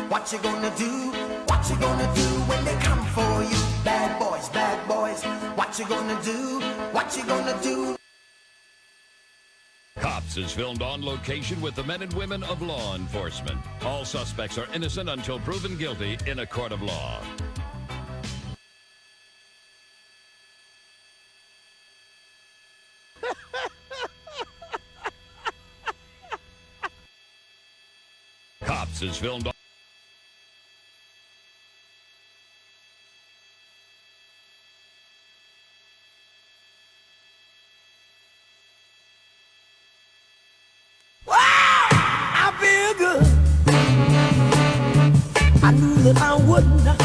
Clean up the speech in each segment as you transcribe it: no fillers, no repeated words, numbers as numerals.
What you gonna do? What you gonna do when they come for you? Bad boys, bad boys. What you gonna do? What you gonna do? Cops is filmed on location with the men and women of law enforcement. All suspects are innocent until proven guilty in a court of law. Cops is filmed on... I feel good. I knew that I wouldn't.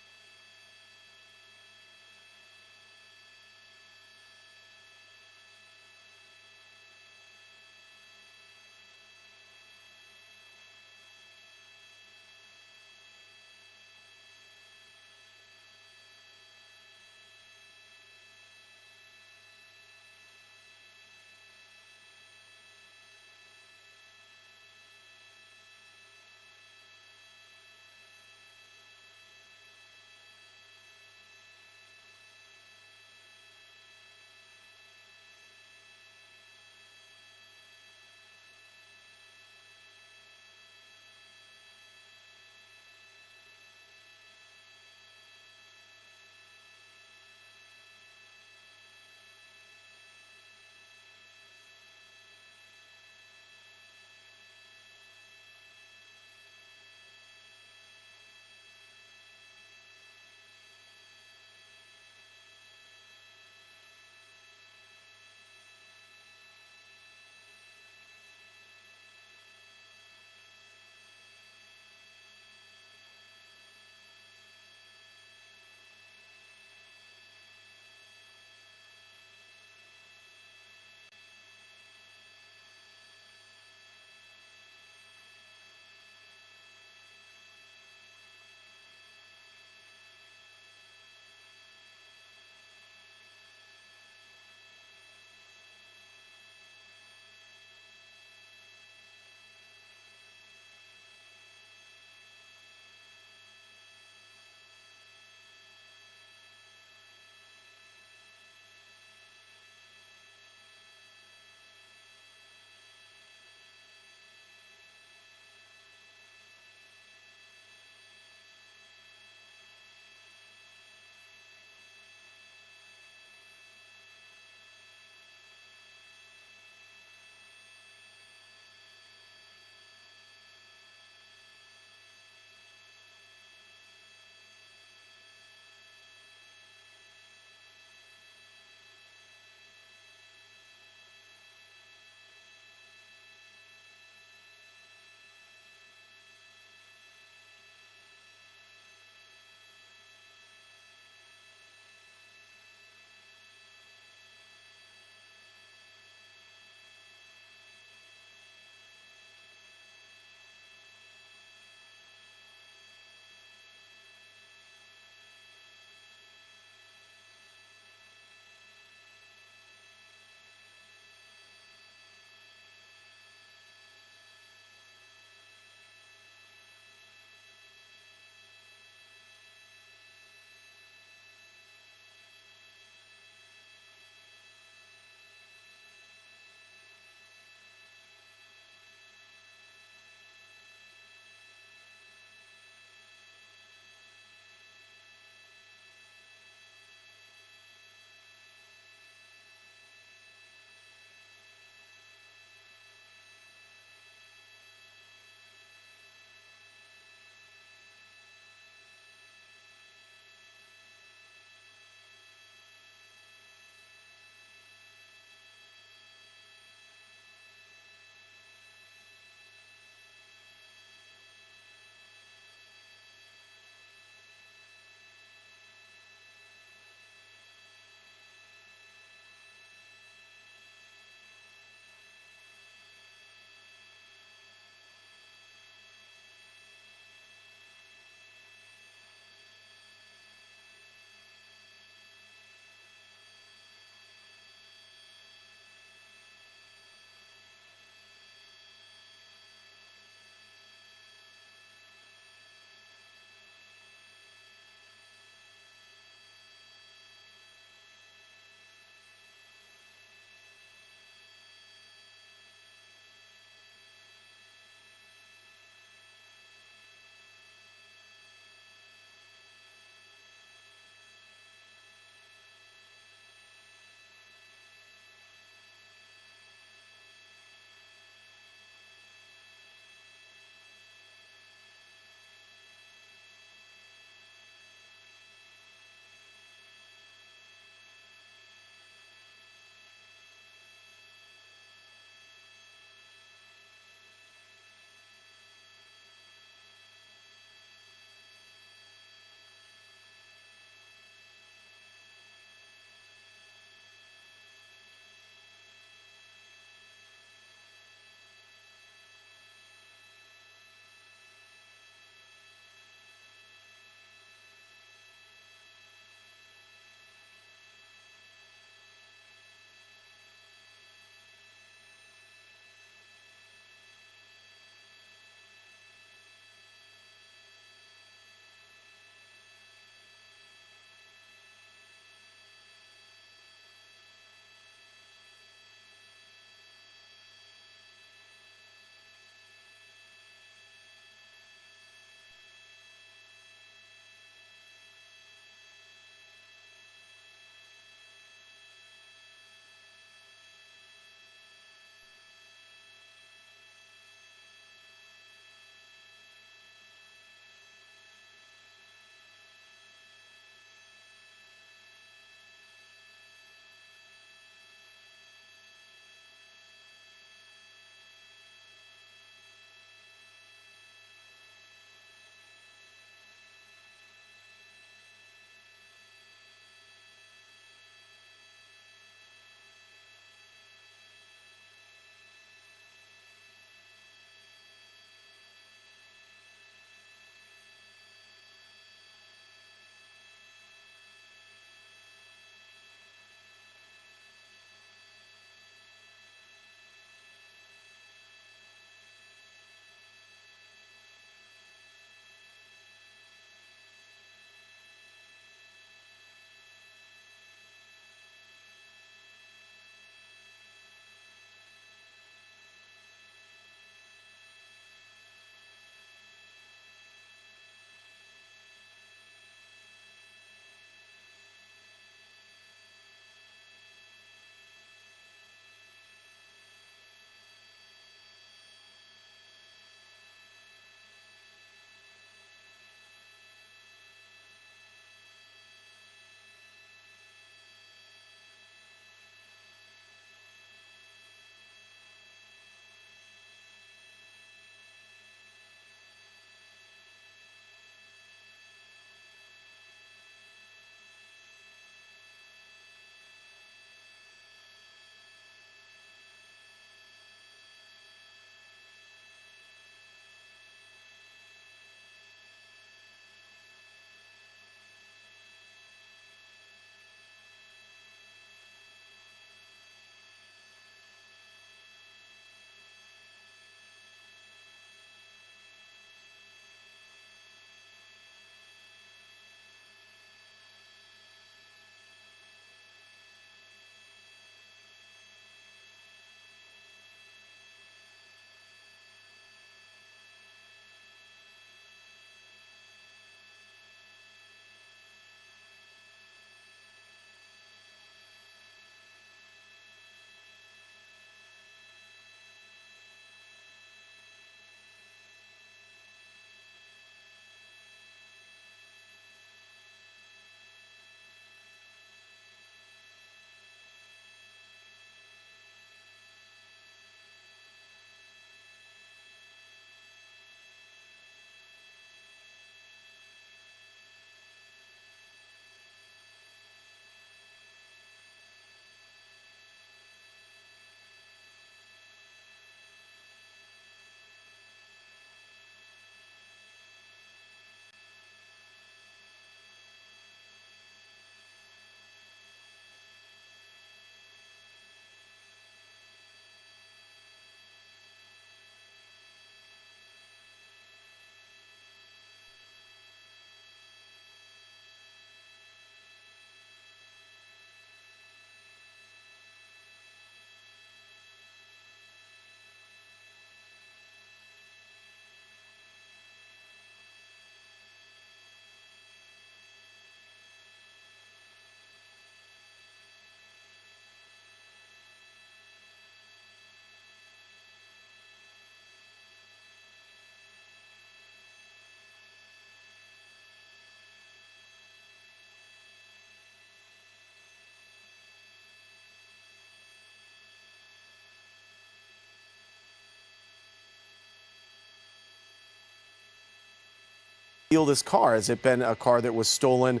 steal this car? Has it been a car that was stolen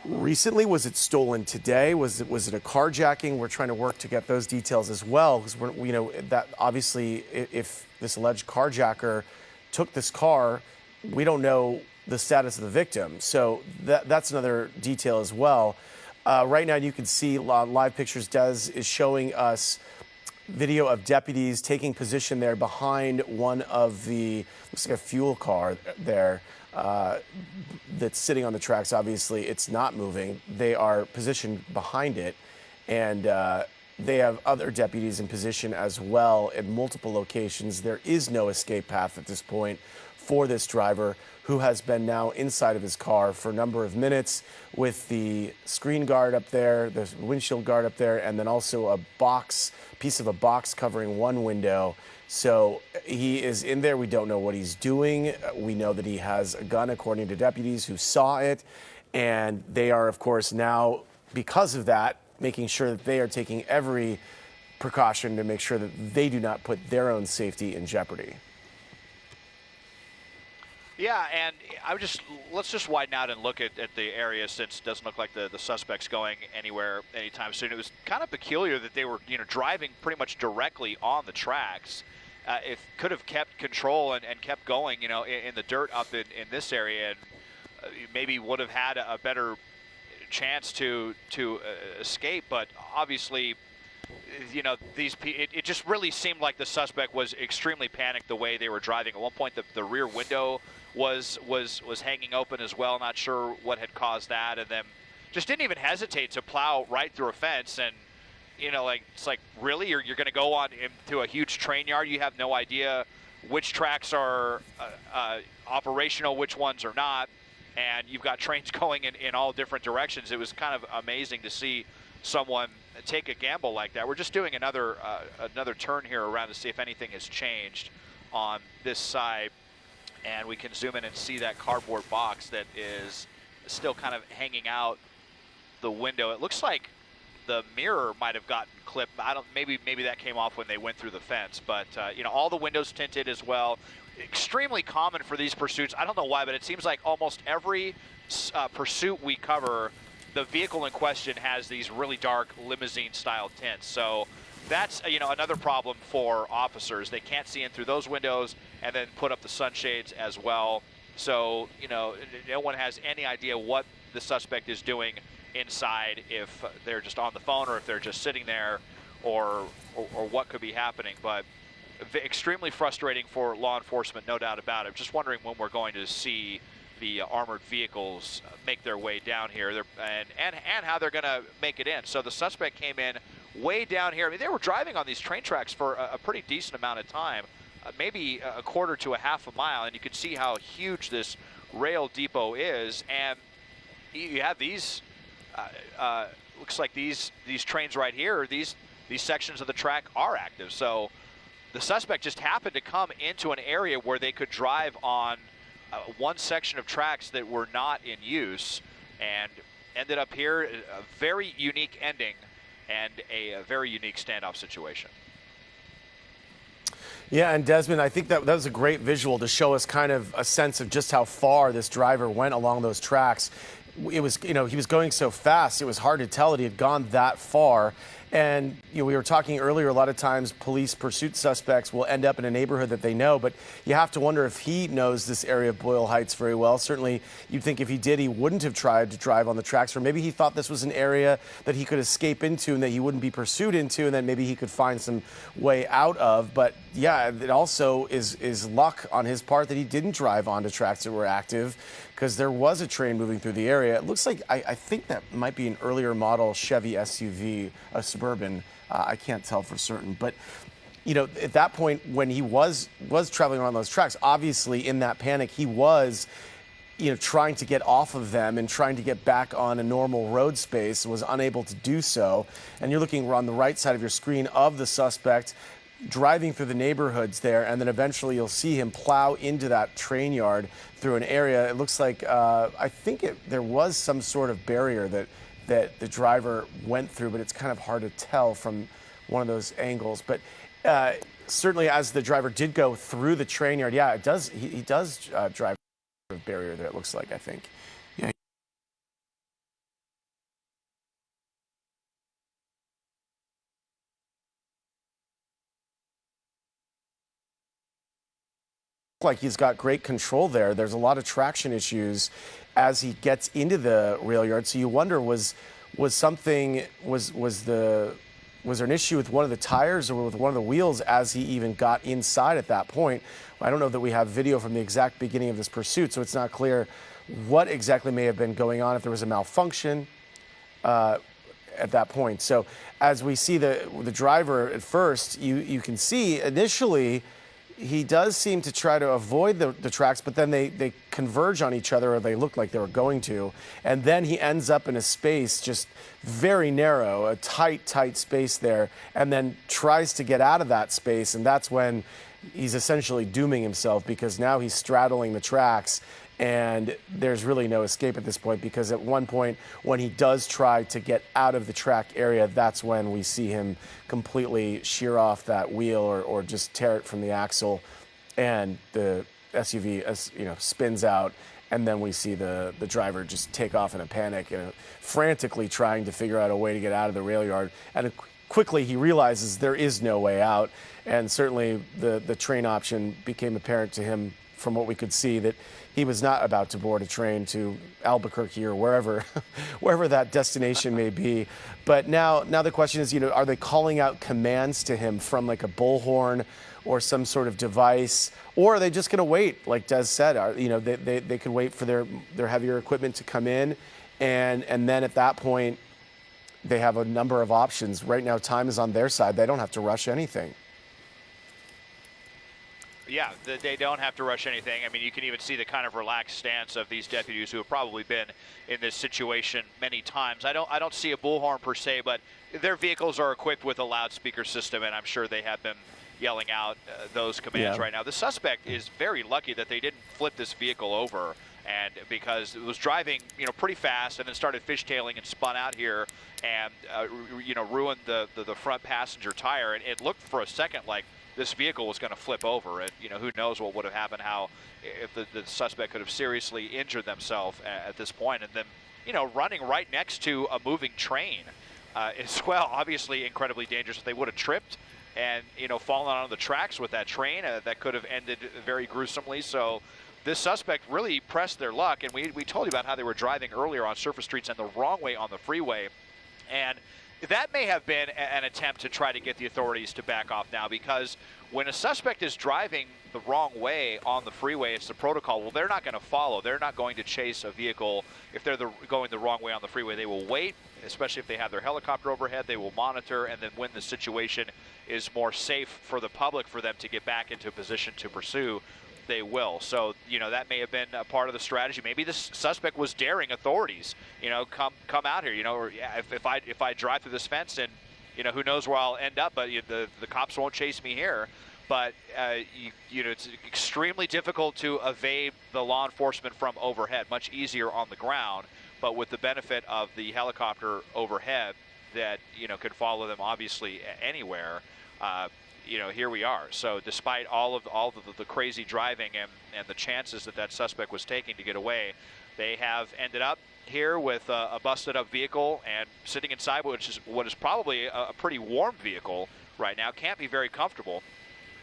recently? Was it stolen today? Was it a carjacking? We're trying to work to get those details as well, because that obviously, if this alleged carjacker took this car, we don't know the status of the victim. So that's another detail as well. Right now, you can see live pictures. Des is showing us video of deputies taking position there behind one of the, looks like a fuel car there that's sitting on the tracks. Obviously, it's not moving. They are positioned behind it, and they have other deputies in position as well at multiple locations. There is no escape path at this point for this driver, who has been now inside of his car for a number of minutes with the screen guard up there, the windshield guard up there, and then also a piece of a box covering one window. So he is in there. We don't know what he's doing. We know that he has a gun, according to deputies who saw it. And they are, of course, now, because of that, making sure that they are taking every precaution to make sure that they do not put their own safety in jeopardy. Yeah, and let's just widen out and look at the area, since it doesn't look like the suspect's going anywhere anytime soon. It was kind of peculiar that they were, driving pretty much directly on the tracks. It could have kept control and kept going, in the dirt up in this area, and maybe would have had a better chance to escape. But obviously, it just really seemed like the suspect was extremely panicked the way they were driving. At one point, the rear window was hanging open as well. Not sure what had caused that, and then just didn't even hesitate to plow right through a fence. And it's like, really, you're going to go on into a huge train yard? You have no idea which tracks are operational, which ones are not, and you've got trains going in all different directions. It was kind of amazing to see someone take a gamble like that. We're just doing another turn here around to see if anything has changed on this side, and we can zoom in and see that cardboard box that is still kind of hanging out the window. It looks like the mirror might have gotten clipped. Maybe that came off when they went through the fence, but all the windows tinted as well. Extremely common for these pursuits. I don't know why, but it seems like almost every pursuit we cover, the vehicle in question has these really dark limousine-style tints. So that's another problem for officers. They can't see in through those windows, and then put up the sunshades as well. So no one has any idea what the suspect is doing inside, if they're just on the phone or if they're just sitting there, or what could be happening. But extremely frustrating for law enforcement, no doubt about it. Just wondering when we're going to see the armored vehicles make their way down here, and how they're going to make it in. So the suspect came in way down here. I mean, they were driving on these train tracks for a pretty decent amount of time, maybe a quarter to a half a mile, and you can see how huge this rail depot is. And you have these, looks like these trains right here, these sections of the track are active. So the suspect just happened to come into an area where they could drive on one section of tracks that were not in use, and ended up here. A very unique ending and a very unique standoff situation. Yeah, and Desmond, I think that was a great visual to show us kind of a sense of just how far this driver went along those tracks. It was, he was going so fast, it was hard to tell that he had gone that far. And we were talking earlier, a lot of times police pursuit suspects will end up in a neighborhood that they know, but you have to wonder if he knows this area of Boyle Heights very well. Certainly, you'd think if he did, he wouldn't have tried to drive on the tracks, or maybe he thought this was an area that he could escape into and that he wouldn't be pursued into, and then maybe he could find some way out of. But yeah, it also is luck on his part that he didn't drive onto tracks that were active, because there was a train moving through the area. It looks like, I think that might be an earlier model Chevy SUV, a Suburban. I can't tell for certain. But, at that point, when he was traveling around those tracks, obviously in that panic, he was, trying to get off of them and trying to get back on a normal road space, was unable to do so. And you're looking on the right side of your screen of the suspect driving through the neighborhoods there, and then eventually you'll see him plow into that train yard through an area. It looks like, I think there was some sort of barrier that the driver went through, but it's kind of hard to tell from one of those angles. But certainly as the driver did go through the train yard, yeah, he does drive barrier there, it looks like, I think. Yeah. Like he's got great control there. There's a lot of traction issues as he gets into the rail yard. So you wonder, was there an issue with one of the tires or with one of the wheels as he even got inside at that point? I don't know that we have video from the exact beginning of this pursuit, so it's not clear what exactly may have been going on, if there was a malfunction at that point. So as we see the driver at first, you can see initially he does seem to try to avoid the tracks, but then they converge on each other, or they look like they were going to. And then he ends up in a space just very narrow, a tight space there, and then tries to get out of that space. And that's when he's essentially dooming himself, because now he's straddling the tracks. And there's really no escape at this point, because at one point when he does try to get out of the track area, that's when we see him completely shear off that wheel or just tear it from the axle, and the SUV spins out, and then we see the driver just take off in a panic and frantically trying to figure out a way to get out of the rail yard. And quickly he realizes there is no way out, and certainly the train option became apparent to him from what we could see, that he was not about to board a train to Albuquerque or wherever that destination may be. But now the question is, are they calling out commands to him from like a bullhorn or some sort of device, or are they just going to wait? Like Des said, they could wait for their heavier equipment to come in, and then at that point they have a number of options. Right now, time is on their side. They don't have to rush anything. Yeah, they don't have to rush anything. I mean, you can even see the kind of relaxed stance of these deputies who have probably been in this situation many times. I don't see a bullhorn per se, but their vehicles are equipped with a loudspeaker system, and I'm sure they have them yelling out those commands right now. The suspect is very lucky that they didn't flip this vehicle over, and because it was driving, pretty fast, and then started fishtailing and spun out here, and ruined the front passenger tire. And it looked for a second like this vehicle was going to flip over, and who knows what would have happened, if the suspect could have seriously injured themselves at this point. And then running right next to a moving train as well, obviously incredibly dangerous. If they would have tripped and fallen on the tracks with that train, that could have ended very gruesomely. So this suspect really pressed their luck, and we told you about how they were driving earlier on surface streets and the wrong way on the freeway, and that may have been an attempt to try to get the authorities to back off now, because when a suspect is driving the wrong way on the freeway, it's the protocol. Well, they're not going to follow. They're not going to chase a vehicle if they're going the wrong way on the freeway. They will wait, especially if they have their helicopter overhead. They will monitor, and then when the situation is more safe for the public for them to get back into a position to pursue, they will. So, that may have been a part of the strategy. Maybe this suspect was daring authorities, come out here, or if I drive through this fence, and, who knows where I'll end up, but the cops won't chase me here. But, it's extremely difficult to evade the law enforcement from overhead, much easier on the ground, but with the benefit of the helicopter overhead that, could follow them obviously anywhere. Here we are. So despite all of the crazy driving and the chances that suspect was taking to get away, they have ended up here with a busted up vehicle and sitting inside what is probably a pretty warm vehicle right now. Can't be very comfortable.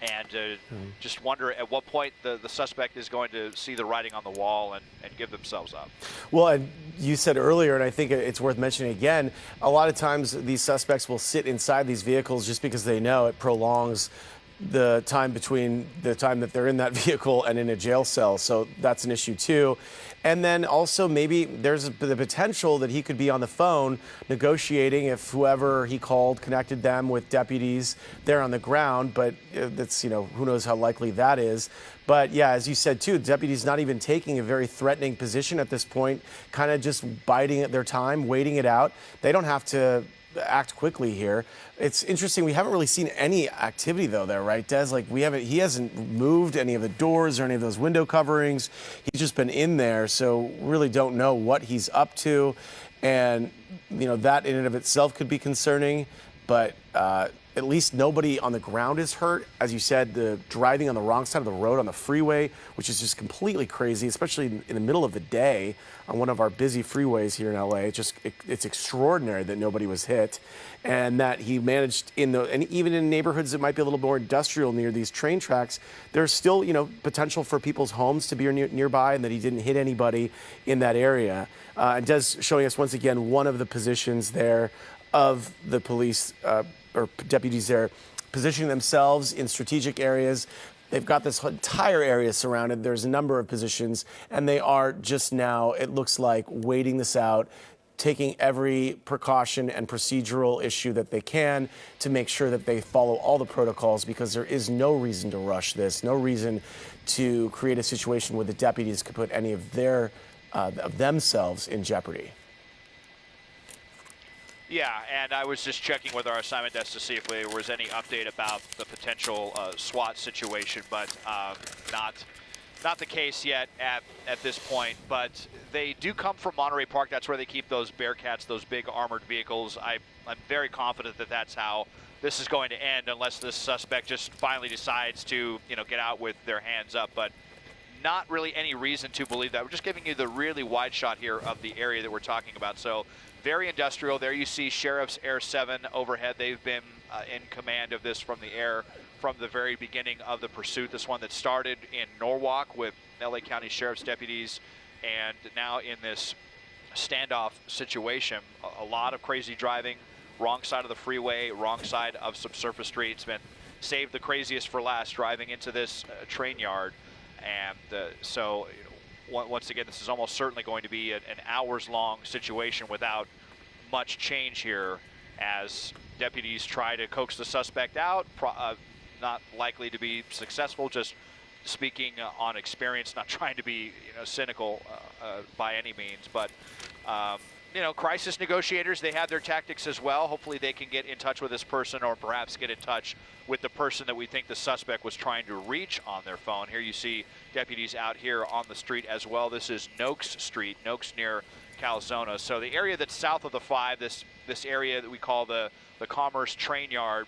And just wonder at what point the suspect is going to see the writing on the wall and give themselves up. Well, and you said earlier, and I think it's worth mentioning again, a lot of times these suspects will sit inside these vehicles just because they know it prolongs the time between the time that they're in that vehicle and in a jail cell. So that's an issue too. And then also maybe there's the potential that he could be on the phone negotiating if whoever he called connected them with deputies there on the ground. But that's, who knows how likely that is. But yeah, as you said too, deputies not even taking a very threatening position at this point, kind of just biding at their time, waiting it out. They don't have to act quickly here. It's interesting. We haven't really seen any activity though there, right, Des? Like he hasn't moved any of the doors or any of those window coverings. He's just been in there. So really don't know what he's up to. And, that in and of itself could be concerning. But at least nobody on the ground is hurt. As you said, the driving on the wrong side of the road on the freeway, which is just completely crazy, especially in the middle of the day on one of our busy freeways here in LA. It's extraordinary that nobody was hit, and that he managed and even in neighborhoods that might be a little more industrial near these train tracks, there's still, potential for people's homes to be nearby, and that he didn't hit anybody in that area. And Des showing us once again one of the positions there of the police or deputies there, positioning themselves in strategic areas. They've got this entire area surrounded. There's a number of positions, and they are just now, it looks like, waiting this out, taking every precaution and procedural issue that they can to make sure that they follow all the protocols, because there is no reason to rush this, no reason to create a situation where the deputies could put any of themselves in jeopardy. Yeah, and I was just checking with our assignment desk to see if there was any update about the potential SWAT situation, but not the case yet at this point. But they do come from Monterey Park. That's where they keep those Bearcats, those big armored vehicles. I'm very confident that that's how this is going to end, unless this suspect just finally decides to, get out with their hands up. But not really any reason to believe that. We're just giving you the really wide shot here of the area that we're talking about. So very industrial. There you see Sheriff's Air 7 overhead. They've been in command of this from the air from the very beginning of the pursuit. This one that started in Norwalk with LA County Sheriff's deputies, and now in this standoff situation. A lot of crazy driving, wrong side of the freeway, wrong side of some surface streets. Been saved the craziest for last, driving into this train yard. And so, once again, this is almost certainly going to be an hours-long situation without much change here, as deputies try to coax the suspect out. Not likely to be successful, just speaking on experience, not trying to be cynical by any means. But crisis negotiators, they have their tactics as well. Hopefully they can get in touch with this person, or perhaps get in touch with the person that we think the suspect was trying to reach on their phone. Here you see deputies out here on the street as well. This is Noakes Street, Noakes near Calzona. So the area that's south of the 5, this area that we call the Commerce Train Yard,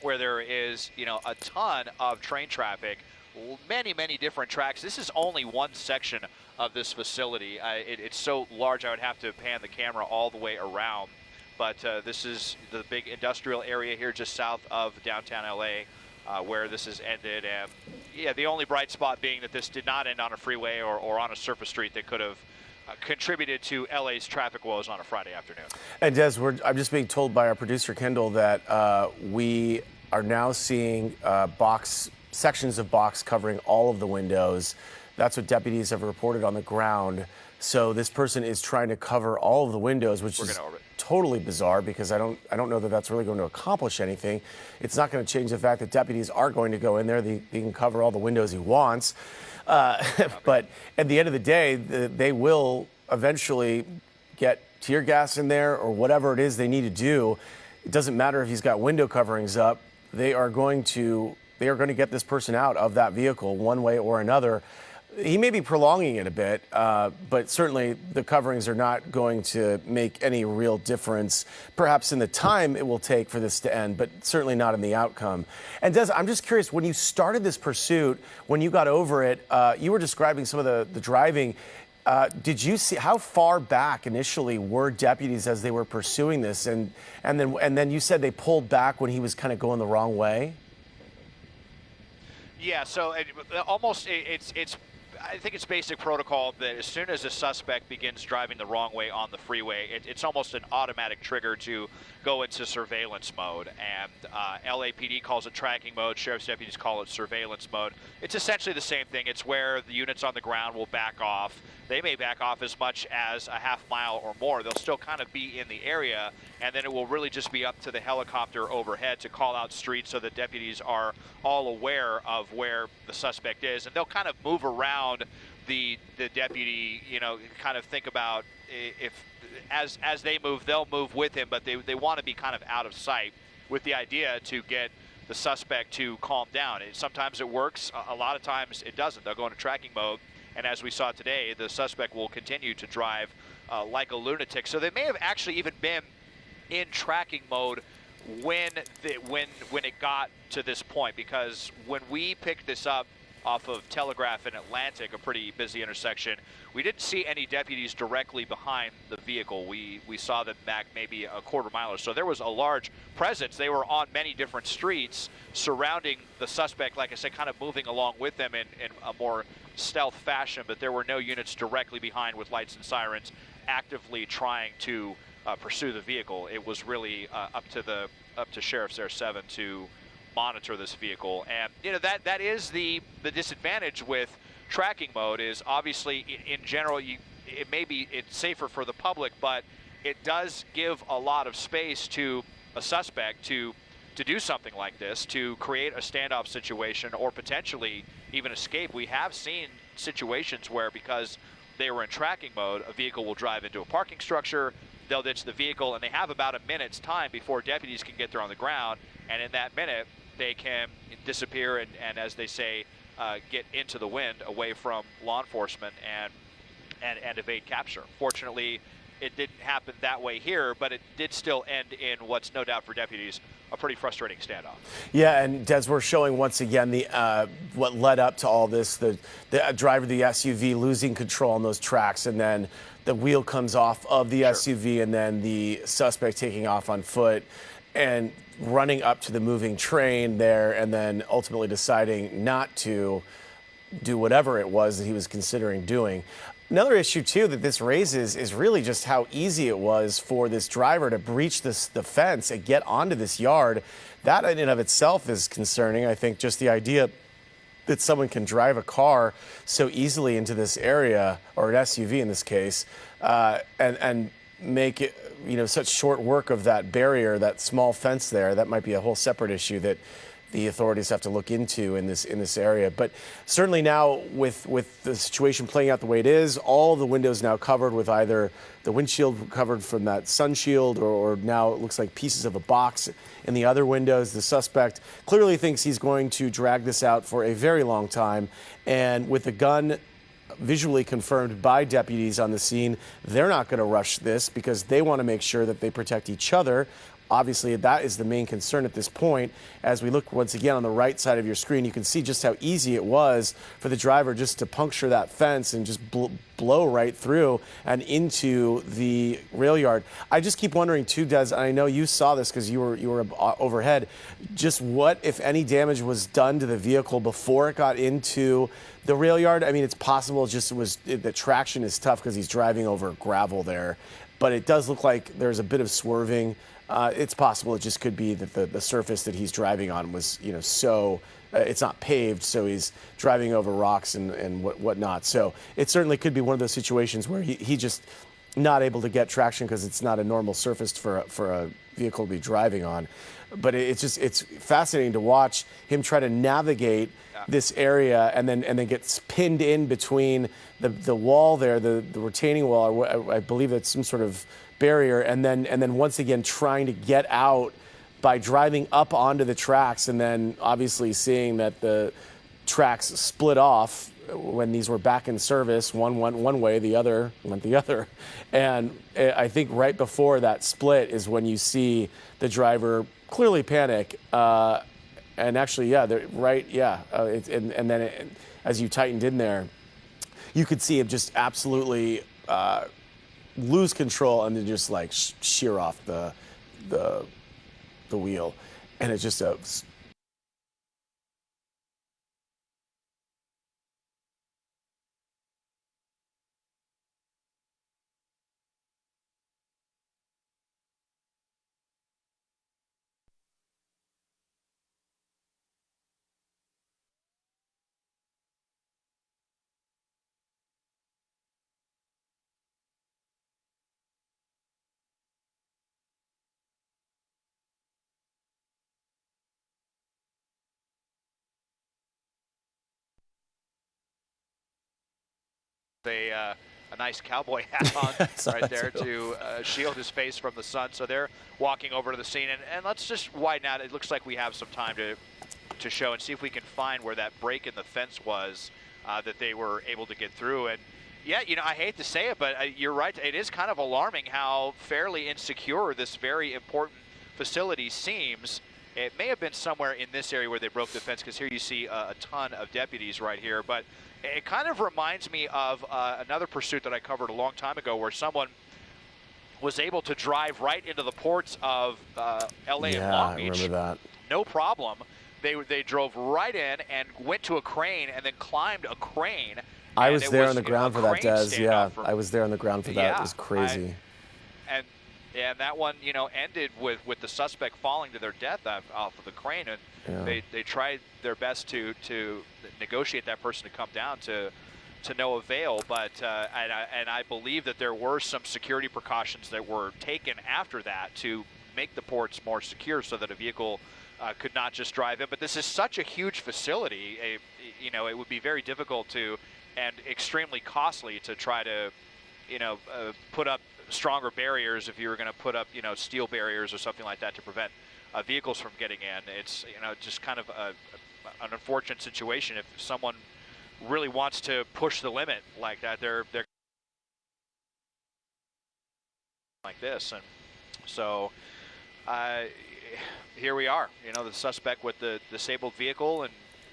where there is a ton of train traffic, many different tracks. This is only one section of this facility. It's so large I would have to pan the camera all the way around. But this is the big industrial area here just south of downtown LA, where this has ended. And yeah, the only bright spot being that this did not end on a freeway or on a surface street that could have contributed to LA's traffic woes on a Friday afternoon. And Des, I'm just being told by our producer Kendall that we are now seeing sections of box covering all of the windows. That's what deputies have reported on the ground. So this person is trying to cover all of the windows, which is totally bizarre, because I don't know that that's really going to accomplish anything. It's not going to change the fact that deputies are going to go in there. They can cover all the windows he wants. But at the end of the day, they will eventually get tear gas in there or whatever it is they need to do. It doesn't matter if he's got window coverings up. They are going to get this person out of that vehicle one way or another. He may be prolonging it a bit, but certainly the coverings are not going to make any real difference, perhaps in the time it will take for this to end, but certainly not in the outcome. And Des, I'm just curious, when you started this pursuit, when you got over it, you were describing some of the driving. Did you see how far back initially were deputies as they were pursuing this, and then you said they pulled back when he was kind of going the wrong way? Yeah, so I think it's basic protocol that as soon as a suspect begins driving the wrong way on the freeway, it's almost an automatic trigger to go into surveillance mode. And LAPD calls it tracking mode. Sheriff's deputies call it surveillance mode. It's essentially the same thing. It's where the units on the ground will back off. They may back off as much as a half mile or more. They'll still kind of be in the area, and then it will really just be up to the helicopter overhead to call out streets so that deputies are all aware of where the suspect is. And they'll kind of move around the deputy, kind of think about if as they move, they'll move with him, but they want to be kind of out of sight, with the idea to get the suspect to calm down. Sometimes it works. A lot of times it doesn't. They'll go into tracking mode. And as we saw today, the suspect will continue to drive like a lunatic. So they may have actually even been in tracking mode when it got to this point, because when we picked this up off of Telegraph and Atlantic, a pretty busy intersection, we didn't see any deputies directly behind the vehicle. We saw them back maybe a quarter mile or so. There was a large presence. They were on many different streets surrounding the suspect, like I said, kind of moving along with them in a more stealth fashion, but there were no units directly behind with lights and sirens actively trying to pursue the vehicle. It was really up to Sheriff's Air 7 to monitor this vehicle. And you know, that is the disadvantage with tracking mode, is obviously in general it's safer for the public, but it does give a lot of space to a suspect to do something like this, to create a standoff situation or potentially even escape. We have seen situations where, because they were in tracking mode, a vehicle will drive into a parking structure, they'll ditch the vehicle, and they have about a minute's time before deputies can get there on the ground, and in that minute they can disappear and as they say, get into the wind away from law enforcement and evade capture. Fortunately, it didn't happen that way here, but it did still end in what's no doubt for deputies a pretty frustrating standoff. Yeah, and Des, we're showing once again the what led up to all this, the driver of the SUV losing control on those tracks, and then the wheel comes off of the SUV, and then the suspect taking off on foot and running up to the moving train there, and then ultimately deciding not to do whatever it was that he was considering doing. Another issue, too, that this raises is really just how easy it was for this driver to breach the fence and get onto this yard. That in and of itself is concerning. I think just the idea that someone can drive a car so easily into this area, or an SUV in this case, and make it, such short work of that barrier, that small fence there, that might be a whole separate issue that the authorities have to look into in this area. But certainly now, with the situation playing out the way it is, all the windows now covered with either the windshield covered from that sun shield, or now it looks like pieces of a box in the other windows. The suspect clearly thinks he's going to drag this out for a very long time. And with the gun visually confirmed by deputies on the scene, they're not going to rush this because they want to make sure that they protect each other. Obviously, that is the main concern at this point. As we look once again on the right side of your screen, you can see just how easy it was for the driver just to puncture that fence and just blow right through and into the rail yard. I just keep wondering too, Des, and I know you saw this because you were overhead, just what, if any, damage was done to the vehicle before it got into the rail yard. I mean, it's possible the traction is tough because he's driving over gravel there, but it does look like there's a bit of swerving. It's possible it just could be that the surface that he's driving on was, it's not paved, so he's driving over rocks and whatnot. So it certainly could be one of those situations where he just not able to get traction because it's not a normal surface for a vehicle to be driving on. But it's fascinating to watch him try to navigate this area and then gets pinned in between the wall there, the retaining wall, or I believe it's some sort of barrier, and then once again trying to get out by driving up onto the tracks, and then obviously seeing that the tracks split off when these were back in service. One went one way, the other went the other. And I think right before that split is when you see the driver clearly panic. And actually, and then as you tightened in there, you could see him just absolutely lose control and then just like shear off the wheel, and it's just a nice cowboy hat on right there to shield his face from the sun. So they're walking over to the scene, and let's just widen out. It looks like we have some time to show and see if we can find where that break in the fence was that they were able to get through. And yeah, I hate to say it, but you're right. It is kind of alarming how fairly insecure this very important facility seems, it may have been somewhere in this area where they broke the fence, because here you see a ton of deputies right here. But it kind of reminds me of another pursuit that I covered a long time ago, where someone was able to drive right into the ports of LA and Long Beach. I remember that. No problem. They drove right in and went to a crane and then climbed a crane. I was there on the ground for that, Des. Yeah, from, I was there on the ground for that. Yeah, it was crazy. And that one, ended with the suspect falling to their death off of the crane. And they tried their best to negotiate that person to come down to no avail. But and I believe that there were some security precautions that were taken after that to make the ports more secure, so that a vehicle could not just drive in. But this is such a huge facility. It would be very difficult and extremely costly to try to, put up stronger barriers if you were going to put up, steel barriers or something like that to prevent vehicles from getting in. It's, just kind of an unfortunate situation. If someone really wants to push the limit like that, they're like this. And so here we are, the suspect with the disabled vehicle, and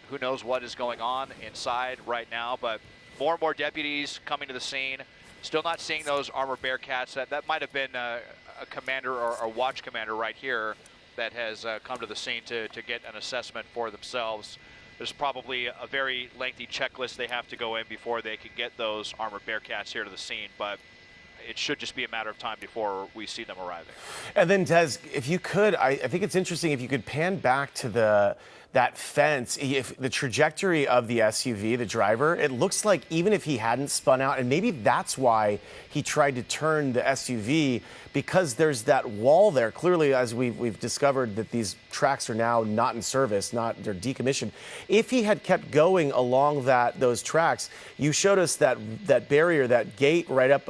who knows what is going on inside right now. But more and more deputies coming to the scene. Still not seeing those armored Bearcats. That might have been a commander or a watch commander right here that has come to the scene to get an assessment for themselves. There's probably a very lengthy checklist they have to go in before they can get those armored Bearcats here to the scene, but it should just be a matter of time before we see them arriving. And then, Des, if you could, I think it's interesting if you could pan back to that fence, if the trajectory of the SUV, the driver, it looks like even if he hadn't spun out, and maybe that's why he tried to turn the SUV, because there's that wall there. Clearly, as we've discovered, that these tracks are now not in service, they're decommissioned. If he had kept going along those tracks, you showed us that barrier, that gate right up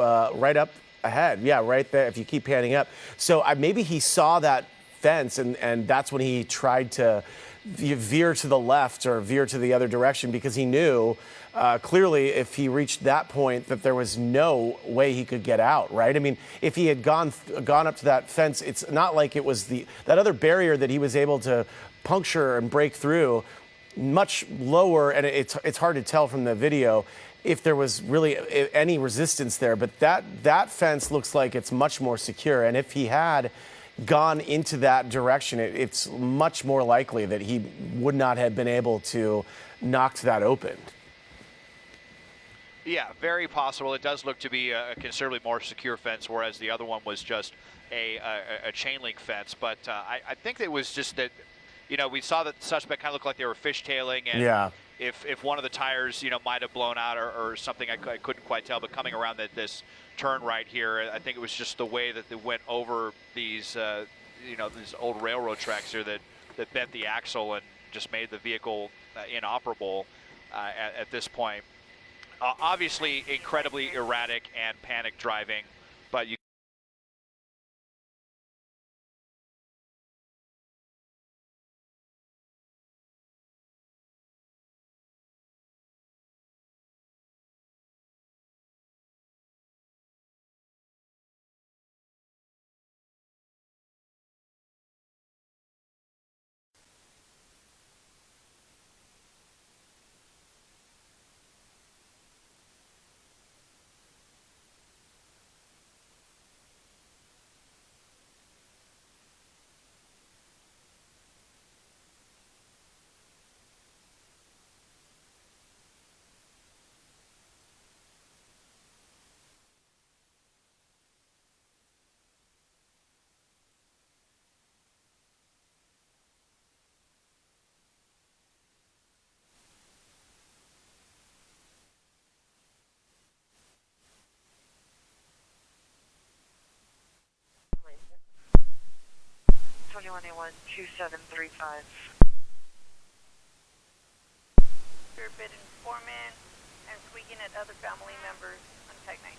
ahead. Yeah, right there. If you keep panning up, so maybe he saw that fence, and that's when he tried to veer to the left or veer to the other direction, because he knew clearly if he reached that point that there was no way he could get out, right? I mean, if he had gone up to that fence, it's not like it was that other barrier that he was able to puncture and break through, much lower, and it's hard to tell from the video if there was really any resistance there, but that fence looks like it's much more secure. And if he had gone into that direction, it's much more likely that he would not have been able to knock that open. Yeah, very possible. It does look to be a considerably more secure fence, whereas the other one was just a chain link fence. But I think it was just that, we saw that the suspect kind of looked like they were fishtailing, and if one of the tires, might have blown out or something, I couldn't quite tell. But coming around this turn right here, I think it was just the way that they went over these old railroad tracks here that bent the axle and just made the vehicle inoperable at this point. Obviously incredibly erratic and panic driving, but you Bit informant and squeaking at other family members on Tag 9.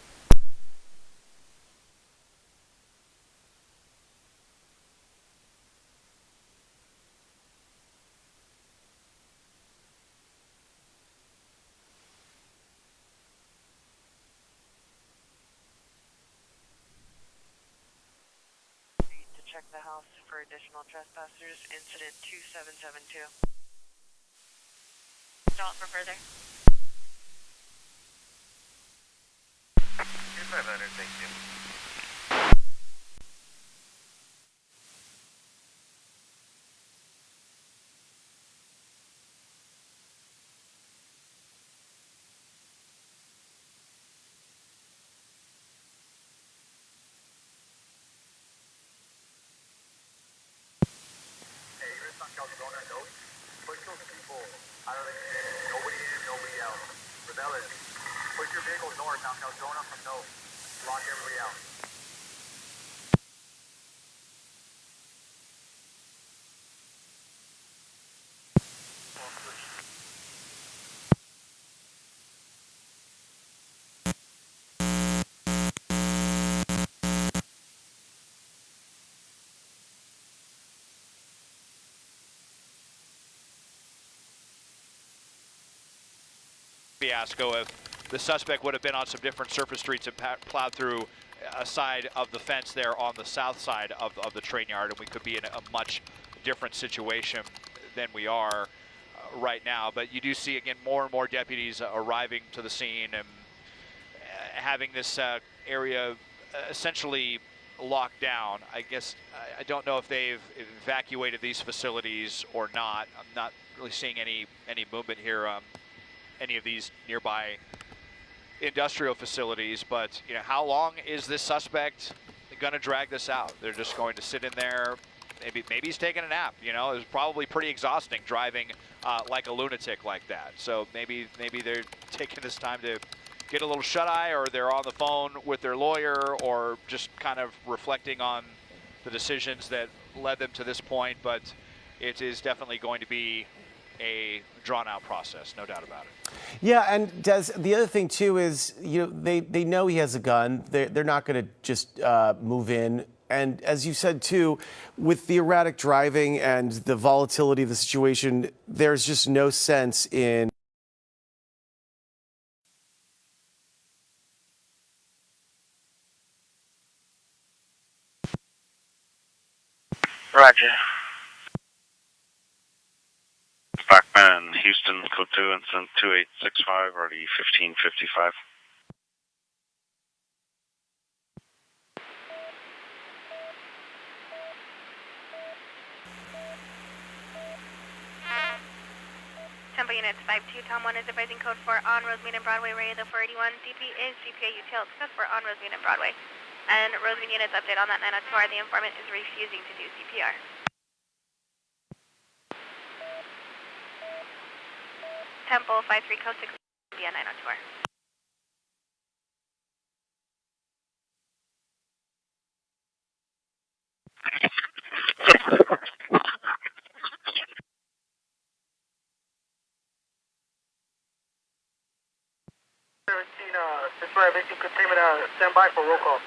Need to check the house. miles for additional trespassers. Incident 2772. Stop for further. 2500, thank you. Push those people out of the city. Nobody in, nobody out. Rebellion, push your vehicle north, now Caldona from no. Lock everybody out. Fiasco if the suspect would have been on some different surface streets and plowed through a side of the fence there on the south side of the train yard, and we could be in a much different situation than we are right now. But you do see, again, more and more deputies arriving to the scene and having this area essentially locked down. I guess I don't know if they've evacuated these facilities or not. I'm not really seeing any movement here. Any of these nearby industrial facilities, but you know, how long is this suspect going to drag this out? They're just going to sit in there. Maybe he's taking a nap. You know, it was probably pretty exhausting driving like a lunatic like that. So maybe they're taking this time to get a little shut-eye, or they're on the phone with their lawyer, or just kind of reflecting on the decisions that led them to this point. But it is definitely going to be a drawn-out process, no doubt about it. Yeah, and Des, the other thing too is, you know, they know he has a gun. They're not going to just move in. And as you said too, with the erratic driving and the volatility of the situation, there's just no sense in. Roger. Bachman, Houston, code 2, incident 2865, already 1555. Temple Units 5-2, Tom 1 is advising code 4 on Rosemead and Broadway, radio the 481. DP is GPA Utils, code 4 on Rosemead and Broadway. And Rosemead Units update on that 902R, the informant is refusing to do CPR. Temple 5-3, code 6, via 902R. This way, basic containment, stand by for roll call.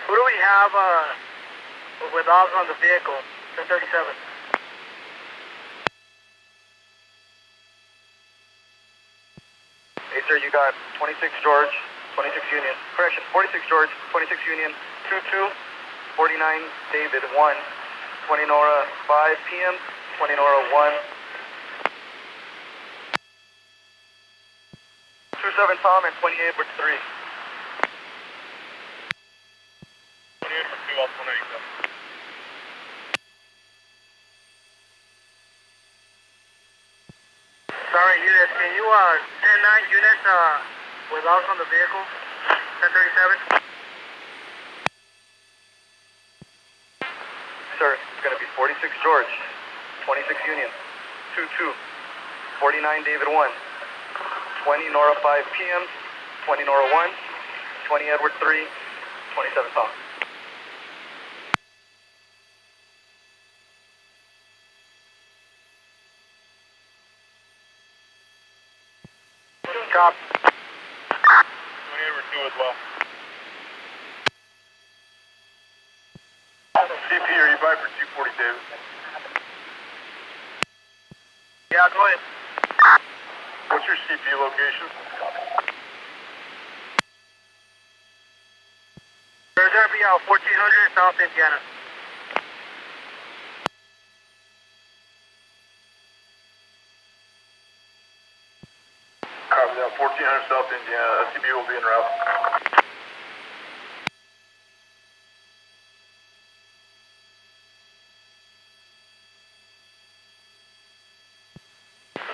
Who do we have with odds on the vehicle? 1037. Hey, sir, you got 26 George, 26 Union. Correction, 46 George, 26 Union, 22, 49 David, 1, 20 Nora, 5 p.m., 20 Nora, 1. 27 Tom and 28 Edward 3. 28 Edward 2, also 97. Sorry, units, can you 10-9 units with us on the vehicle? 1037. Sir, it's going to be 46 George, 26 Union, 22, 49 David 1, 20 Nora 5 p.m., 20 Nora 1, 20 Edward 3, 27 Tom. Cop. 20 Edward 2 as well. CP, are you by for 240 David? CP location. There's RBL 1400 South Indiana. Copy that, 1400 South Indiana. SCB will be en route.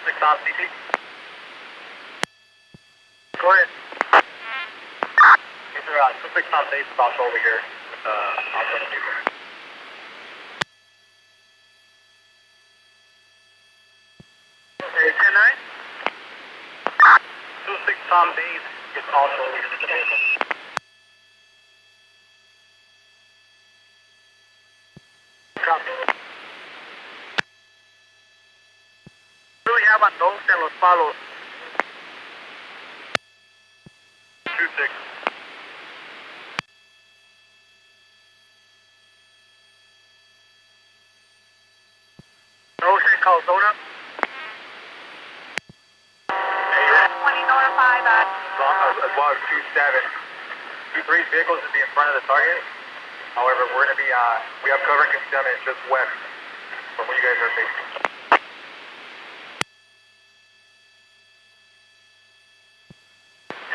6 on CP. Go ahead. Yes, sir. 6 on base, about over here. Outside of people. Okay, 10-9. 26 on base, it's also over here to the table. Copy. We have a note and Los Palos. 2-6. Ocean, Calzona. 20 notified as well as 2-7. 2-3 vehicles to be in front of the target. However, we're going to be, we have cover and concealment just west from where you guys are facing.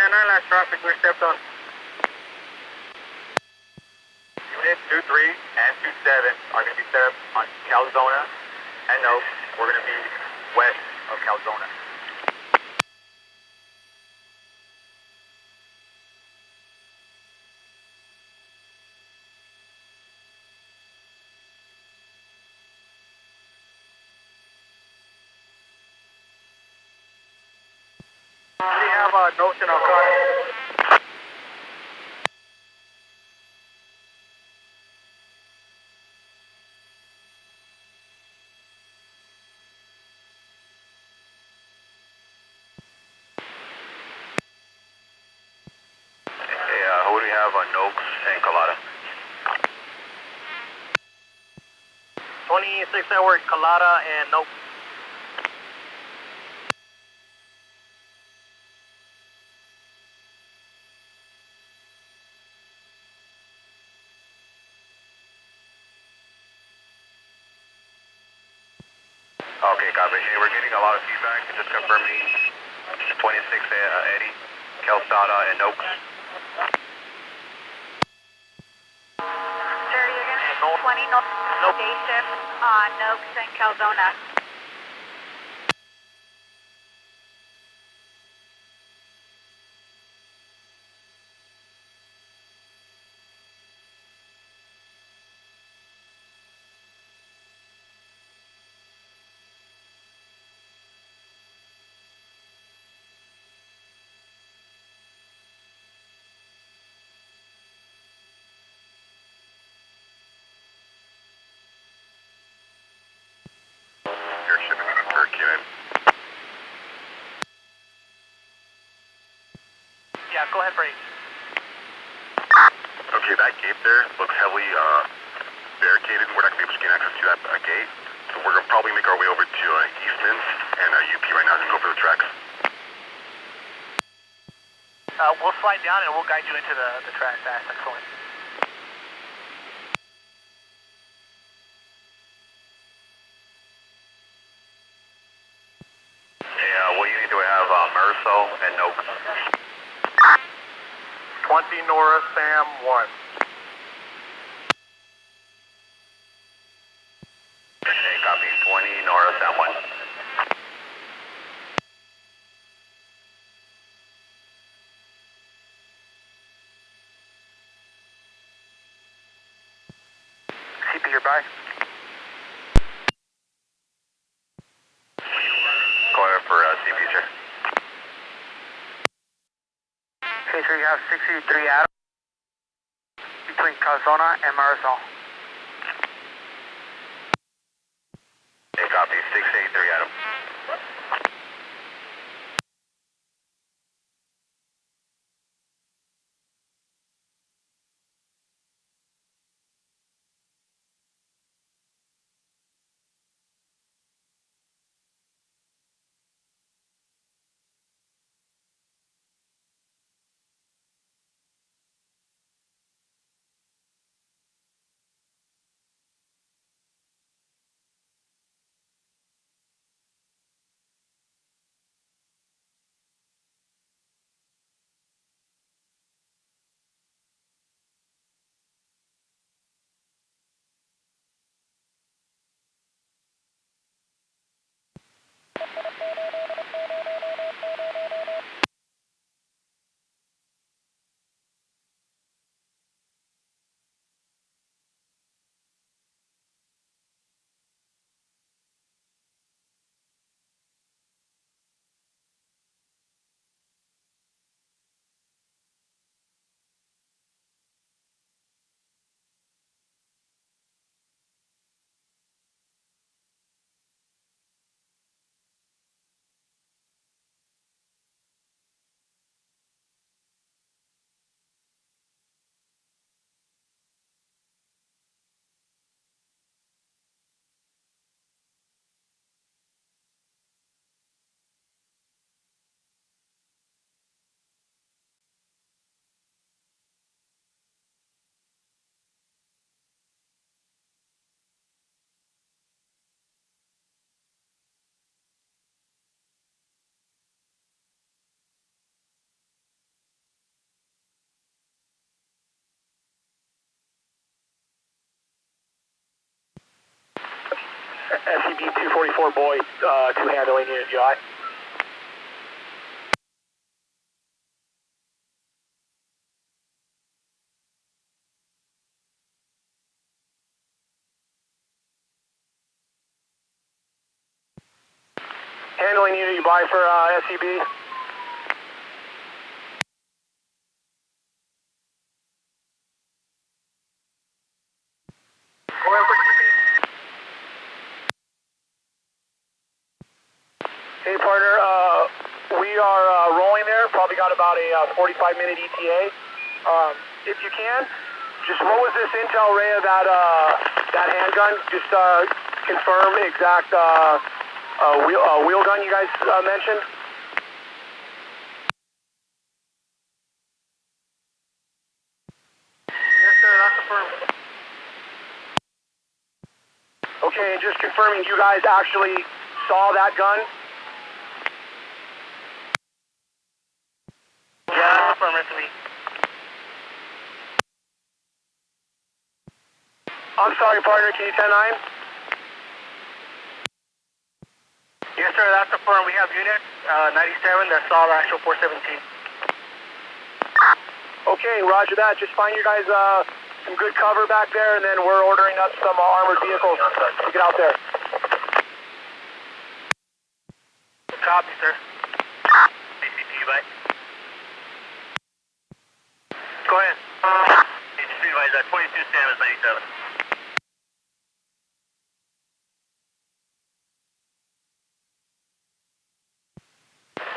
10-9 last traffic, we're stepped on. Unit 2-3 and 2-7 are going to be set up on Calzona and Oak. We're going to be west of Calzona. We have a note in our car. Who do we have on Noakes and Colada? 26 Network, Colada, and Noakes. Okay, copy. Hey, we're getting a lot of feedback. Just confirming 26 Eddie, Calzada, and Oaks. Jerry, you're going to 20 Nope. Day shift on Oaks and Calzona. Your shipping per unit. Yeah, go ahead, Brady. Okay, that gate there looks heavily barricaded. We're not going to be able to gain access to that gate. So we're going to probably make our way over to Eastman's, and UP right now is going to go for the tracks. We'll slide down and we'll guide you into the tracks. That's excellent. Yeah, what unit do we have? Merso and Oaks. 20 Nora Sam 1. Okay, copy. 20 Nora Sam 1. CP, you're by. Go ahead for CP, sir. Okay, so you have 63 Adam between Calzona and Marisol. Okay, copy. 683 Adam. SCP-244 Boy, 2 handling unit GI. Handling unit you buy for SCB. Go ahead for CP. Hey partner, we are rolling there, probably got about a 45-minute ETA. If you can, just what was this intel, Ray, of that handgun? Just confirm exact wheel gun you guys mentioned. Yes sir, that's confirmed. Okay, and just confirming you guys actually saw that gun? Yeah, confirm it to me. I'm sorry, partner, can you 10-9? Yes, sir, that's confirmed. We have unit 97 that saw the actual 417. Okay, roger that. Just find you guys some good cover back there, and then we're ordering up some armored vehicles to get out there. Copy, sir. ACP, bye. Go ahead. ACP, advise that 22 Sam is 97.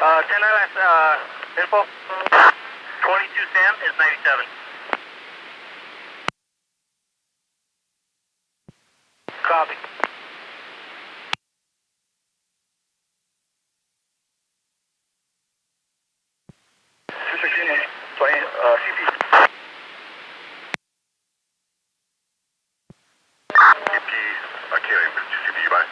10 info. 22 Sam is 97. Copy. 216, 20, CP. CP, Kaylee, CP, bye.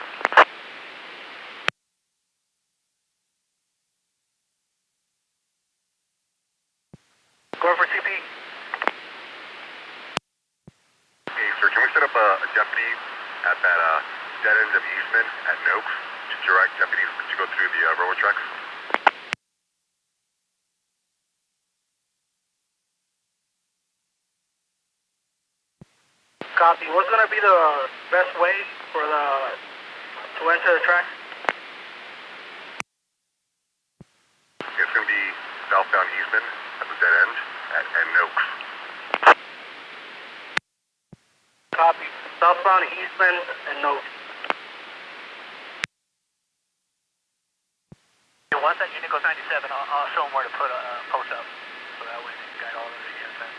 Going for CP. Hey, sir, can we set up a deputy at that dead end of Eastman at Noakes to direct deputies to go through the railroad tracks? Copy. What's going to be the best way to enter the track? It's going to be southbound Eastman at the dead end at Noakes. Copy. Southbound Eastman and Noakes. Once that unit goes 97, I'll show them where to put a post up, so that way they can guide all of the units in.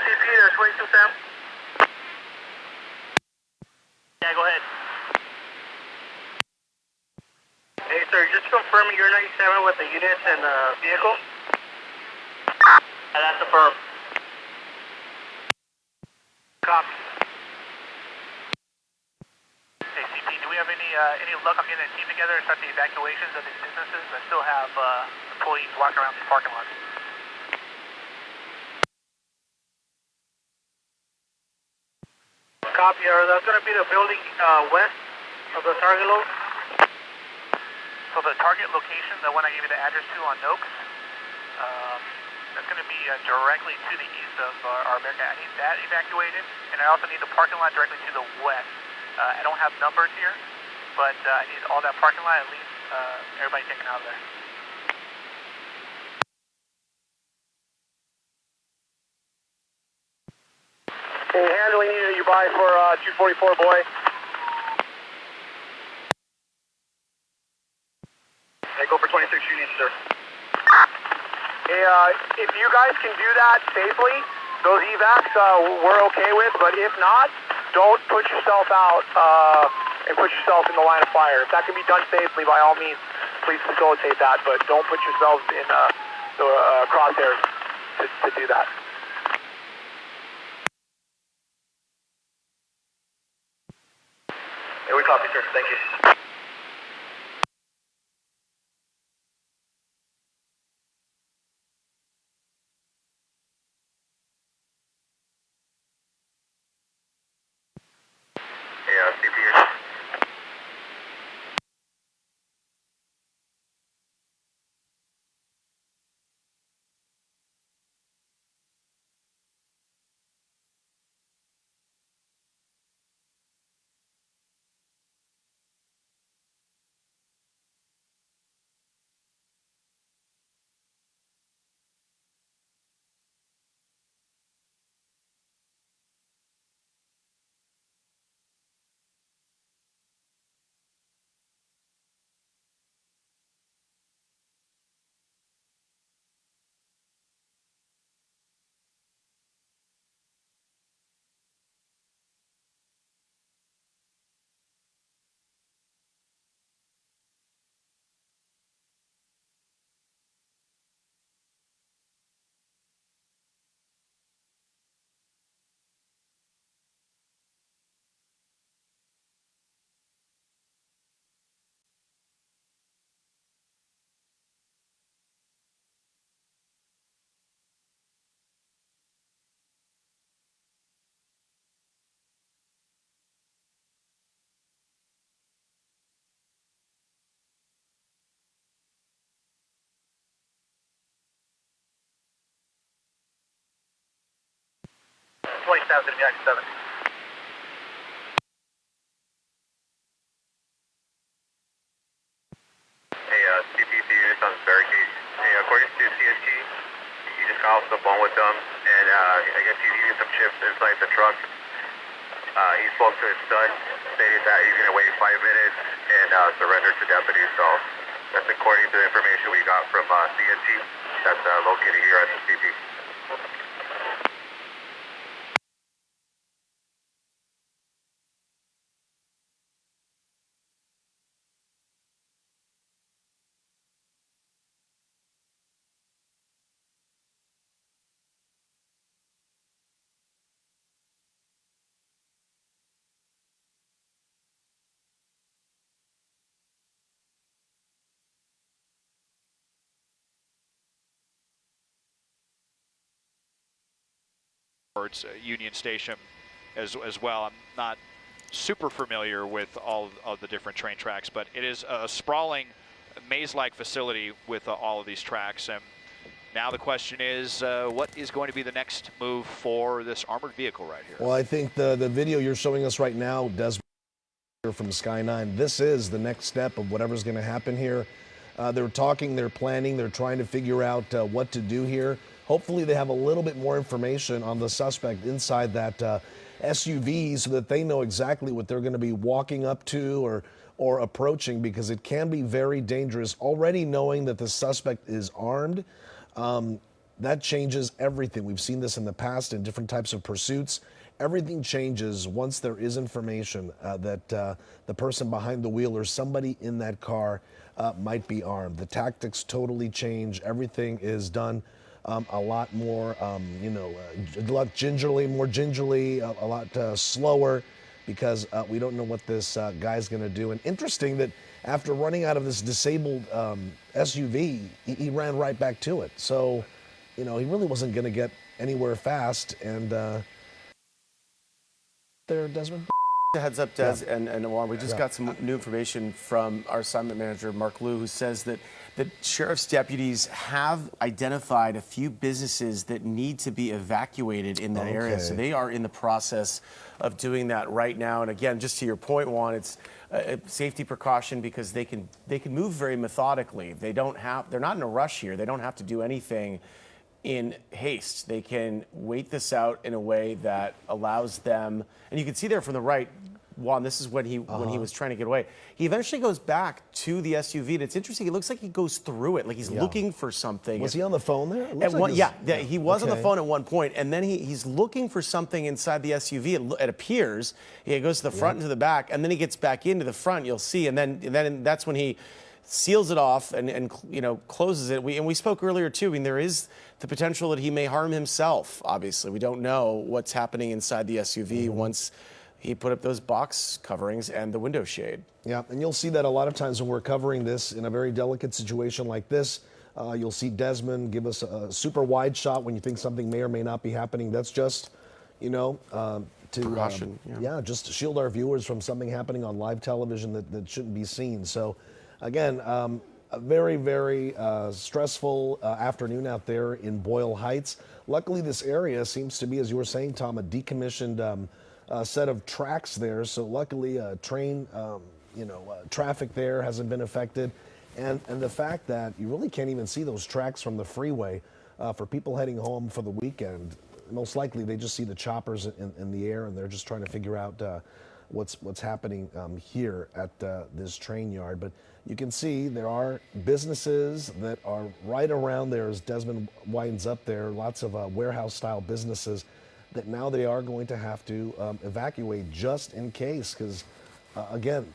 CP, there's 22 Sam. Yeah, go ahead. Hey, sir, just confirming you're 97 with the units and the vehicle? That's affirmed. Copy. Hey, CP, do we have any luck on getting a team together and start the evacuations of these businesses that still have employees walking around these parking lots? Copy. That's going to be the building west of the target load. So the target location, the one I gave you the address to on Noakes, that's going to be directly to the east of our American. I need that evacuated, and I also need the parking lot directly to the west. I don't have numbers here, but I need all that parking lot, at least everybody taken out of there. Okay, handling unit you buy for 244 Boy. Hey, go for 26 units, sir. Hey, if you guys can do that safely, those evacs we're okay with, but if not, don't put yourself out and put yourself in the line of fire. If that can be done safely, by all means, please facilitate that, but don't put yourselves in the crosshairs to do that. Hey, we copy, sir. Thank you. 20 south of Jack 7. Hey, CPC units on barricade. Hey, according to CST, you just got off the phone with them, and I guess he's eating some chips inside the truck. He spoke to his son, stated that he's going to wait 5 minutes and surrender to deputies. So that's according to the information we got from CST that's located here at the CP. Union Station as well. I'm not super familiar with all of the different train tracks, but it is a sprawling maze-like facility with all of these tracks. And now the question is, what is going to be the next move for this armored vehicle right here? Well, I think the video you're showing us right now, Desmond from Sky 9, this is the next step of whatever's going to happen here. They're talking, they're planning, they're trying to figure out what to do here. Hopefully they have a little bit more information on the suspect inside that SUV so that they know exactly what they're going to be walking up to or approaching, because it can be very dangerous. Already knowing that the suspect is armed, that changes everything. We've seen this in the past in different types of pursuits. Everything changes once there is information that the person behind the wheel or somebody in that car might be armed. The tactics totally change. Everything is done a lot more, a lot more gingerly, a lot slower, because we don't know what this guy's going to do. And interesting that after running out of this disabled SUV, he ran right back to it. So, he really wasn't going to get anywhere fast. And there, Desmond? Heads up, Des, and Juan, we just got some new information from our assignment manager, Mark Liu, who says that sheriff's deputies have identified a few businesses that need to be evacuated in that area. So they are in the process of doing that right now. And again, just to your point, Juan, it's a safety precaution because they can move very methodically. They're not in a rush here. They don't have to do anything in haste. They can wait this out in a way that allows them, and you can see there from the right, Juan, this is when he was trying to get away. He eventually goes back to the SUV, and it's interesting. It looks like he goes through it, like he's looking for something. Was he on the phone there? He was on the phone at one point, and then he's looking for something inside the SUV. It appears he goes to the front and to the back, and then he gets back into the front. You'll see, and then that's when he seals it off and closes it. We spoke earlier too. I mean, there is the potential that he may harm himself. Obviously, we don't know what's happening inside the SUV once he put up those box coverings and the window shade. Yeah, and you'll see that a lot of times when we're covering this in a very delicate situation like this. You'll see Desmond give us a super wide shot when you think something may or may not be happening. That's just, to precaution. Just to shield our viewers from something happening on live television that shouldn't be seen. So, again, a very, very stressful afternoon out there in Boyle Heights. Luckily, this area seems to be, as you were saying, Tom, a decommissioned set of tracks there. So luckily, train, traffic there hasn't been affected. And the fact that you really can't even see those tracks from the freeway for people heading home for the weekend, most likely they just see the choppers in the air and they're just trying to figure out what's happening here at this train yard. But you can see there are businesses that are right around there as Desmond winds up there, lots of warehouse-style businesses that now they are going to have to evacuate just in case, because, again,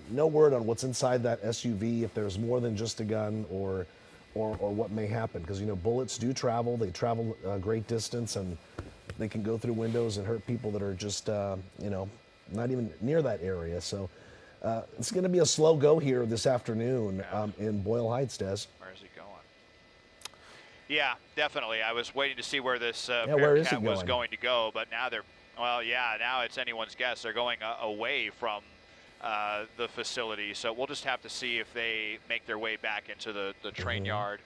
no word on what's inside that SUV, if there's more than just a gun or what may happen, because, bullets do travel. They travel a great distance, and they can go through windows and hurt people that are just, not even near that area. So it's going to be a slow go here this afternoon in Boyle Heights, Des. Where is he going? Yeah, definitely. I was waiting to see where this where is Bearcat he was going? going to go, but now now it's anyone's guess. They're going away from the facility, so we'll just have to see if they make their way back into the train yard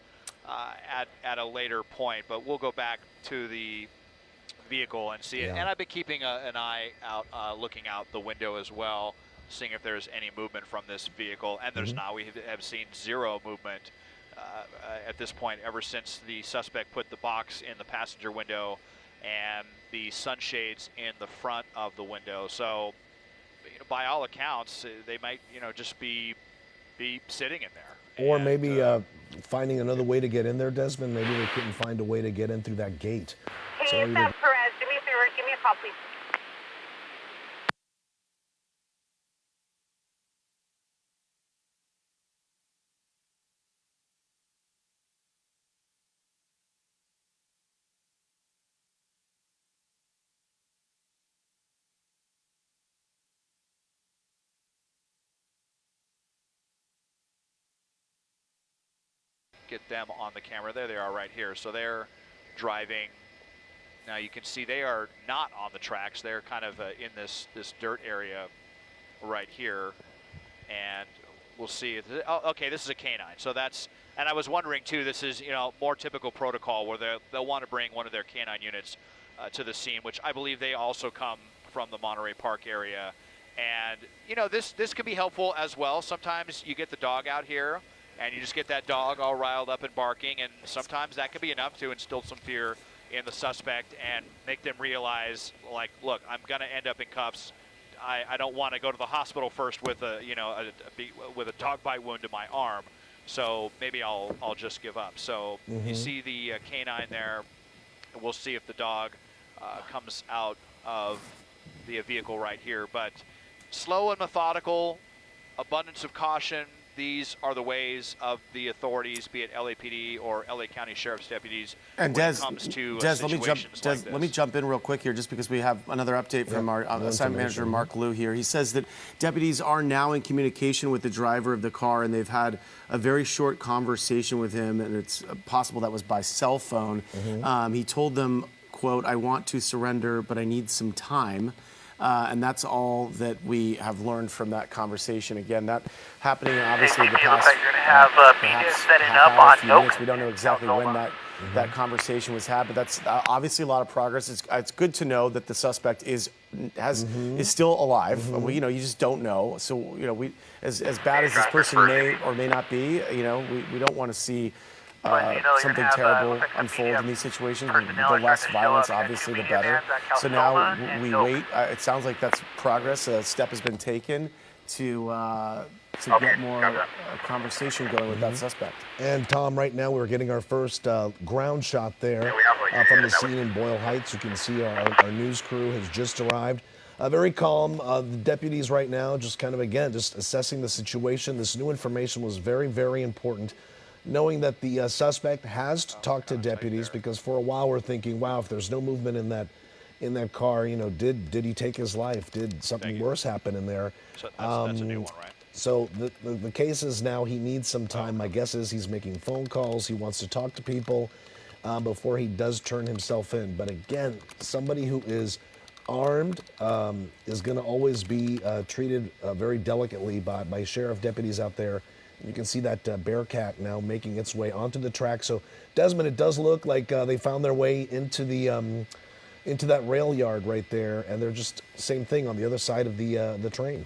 at a later point. But we'll go back to the vehicle and see it. Yeah. And I've been keeping an eye out, looking out the window as well, seeing if there's any movement from this vehicle. And there's not. We have seen zero movement at this point ever since the suspect put the box in the passenger window and the sunshades in the front of the window. So, by all accounts, they might, just be sitting in there. Or And, maybe finding another way to get in there, Desmond. Maybe they couldn't find a way to get in through that gate. So Hey, either- Seth Perez, do me a favor, give me a call, please. get them on the camera. There they are right here. So they're driving. Now you can see they are not on the tracks. They're kind of in this dirt area right here. And we'll see. Oh, okay, this is a canine. So that's, and I was wondering too, this is, more typical protocol where they'll want to bring one of their canine units to the scene, which I believe they also come from the Monterey Park area. And, this can be helpful as well. Sometimes you get the dog out here and you just get that dog all riled up and barking, and sometimes that can be enough to instill some fear in the suspect and make them realize, like, look, I'm going to end up in cuffs. I don't want to go to the hospital first with with a dog bite wound to my arm, so maybe I'll just give up. So you see the canine there. We'll see if the dog comes out of the vehicle right here. But slow and methodical, abundance of caution. These are the ways of the authorities, be it LAPD or LA County Sheriff's deputies, And when Des, it comes to let situations like this. let me jump in real quick here, just because we have another update from our assignment manager, Mark Liu, here. He says that deputies are now in communication with the driver of the car, and they've had a very short conversation with him, and it's possible that was by cell phone. He told them, quote, "I want to surrender, but I need some time." And that's all that we have learned from that conversation. Again, that happening obviously the past perhaps half hour, few minutes. We don't know exactly when that conversation was had, but that's obviously a lot of progress. It's good to know that the suspect is still alive. You just don't know. So we as bad as this person may or may not be, we don't want to see something terrible unfold in these situations. The less violence, obviously, the better. So now we wait. It sounds like that's progress. A step has been taken to get more conversation going with that suspect. And Tom, right now we're getting our first ground shot there from the scene in Boyle Heights. You can see our news crew has just arrived. Very calm. The deputies right now just kind of, again, just assessing the situation. This new information was very, very important. Knowing that the suspect has talked to deputies, because for a while we're thinking, wow, if there's no movement in that car, did he take his life? Did something worse happen in there? So that's a new one, right? So the case is now he needs some time. My guess is he's making phone calls. He wants to talk to people before he does turn himself in. But again, somebody who is armed is going to always be treated very delicately by sheriff deputies out there. You can see that Bearcat now making its way onto the track. So, Desmond, it does look like they found their way into that rail yard right there, and they're just same thing on the other side of the train.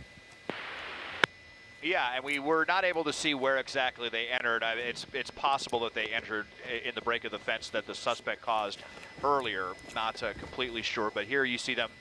Yeah, and we were not able to see where exactly they entered. It's possible that they entered in the break of the fence that the suspect caused earlier. Not completely sure, but here you see them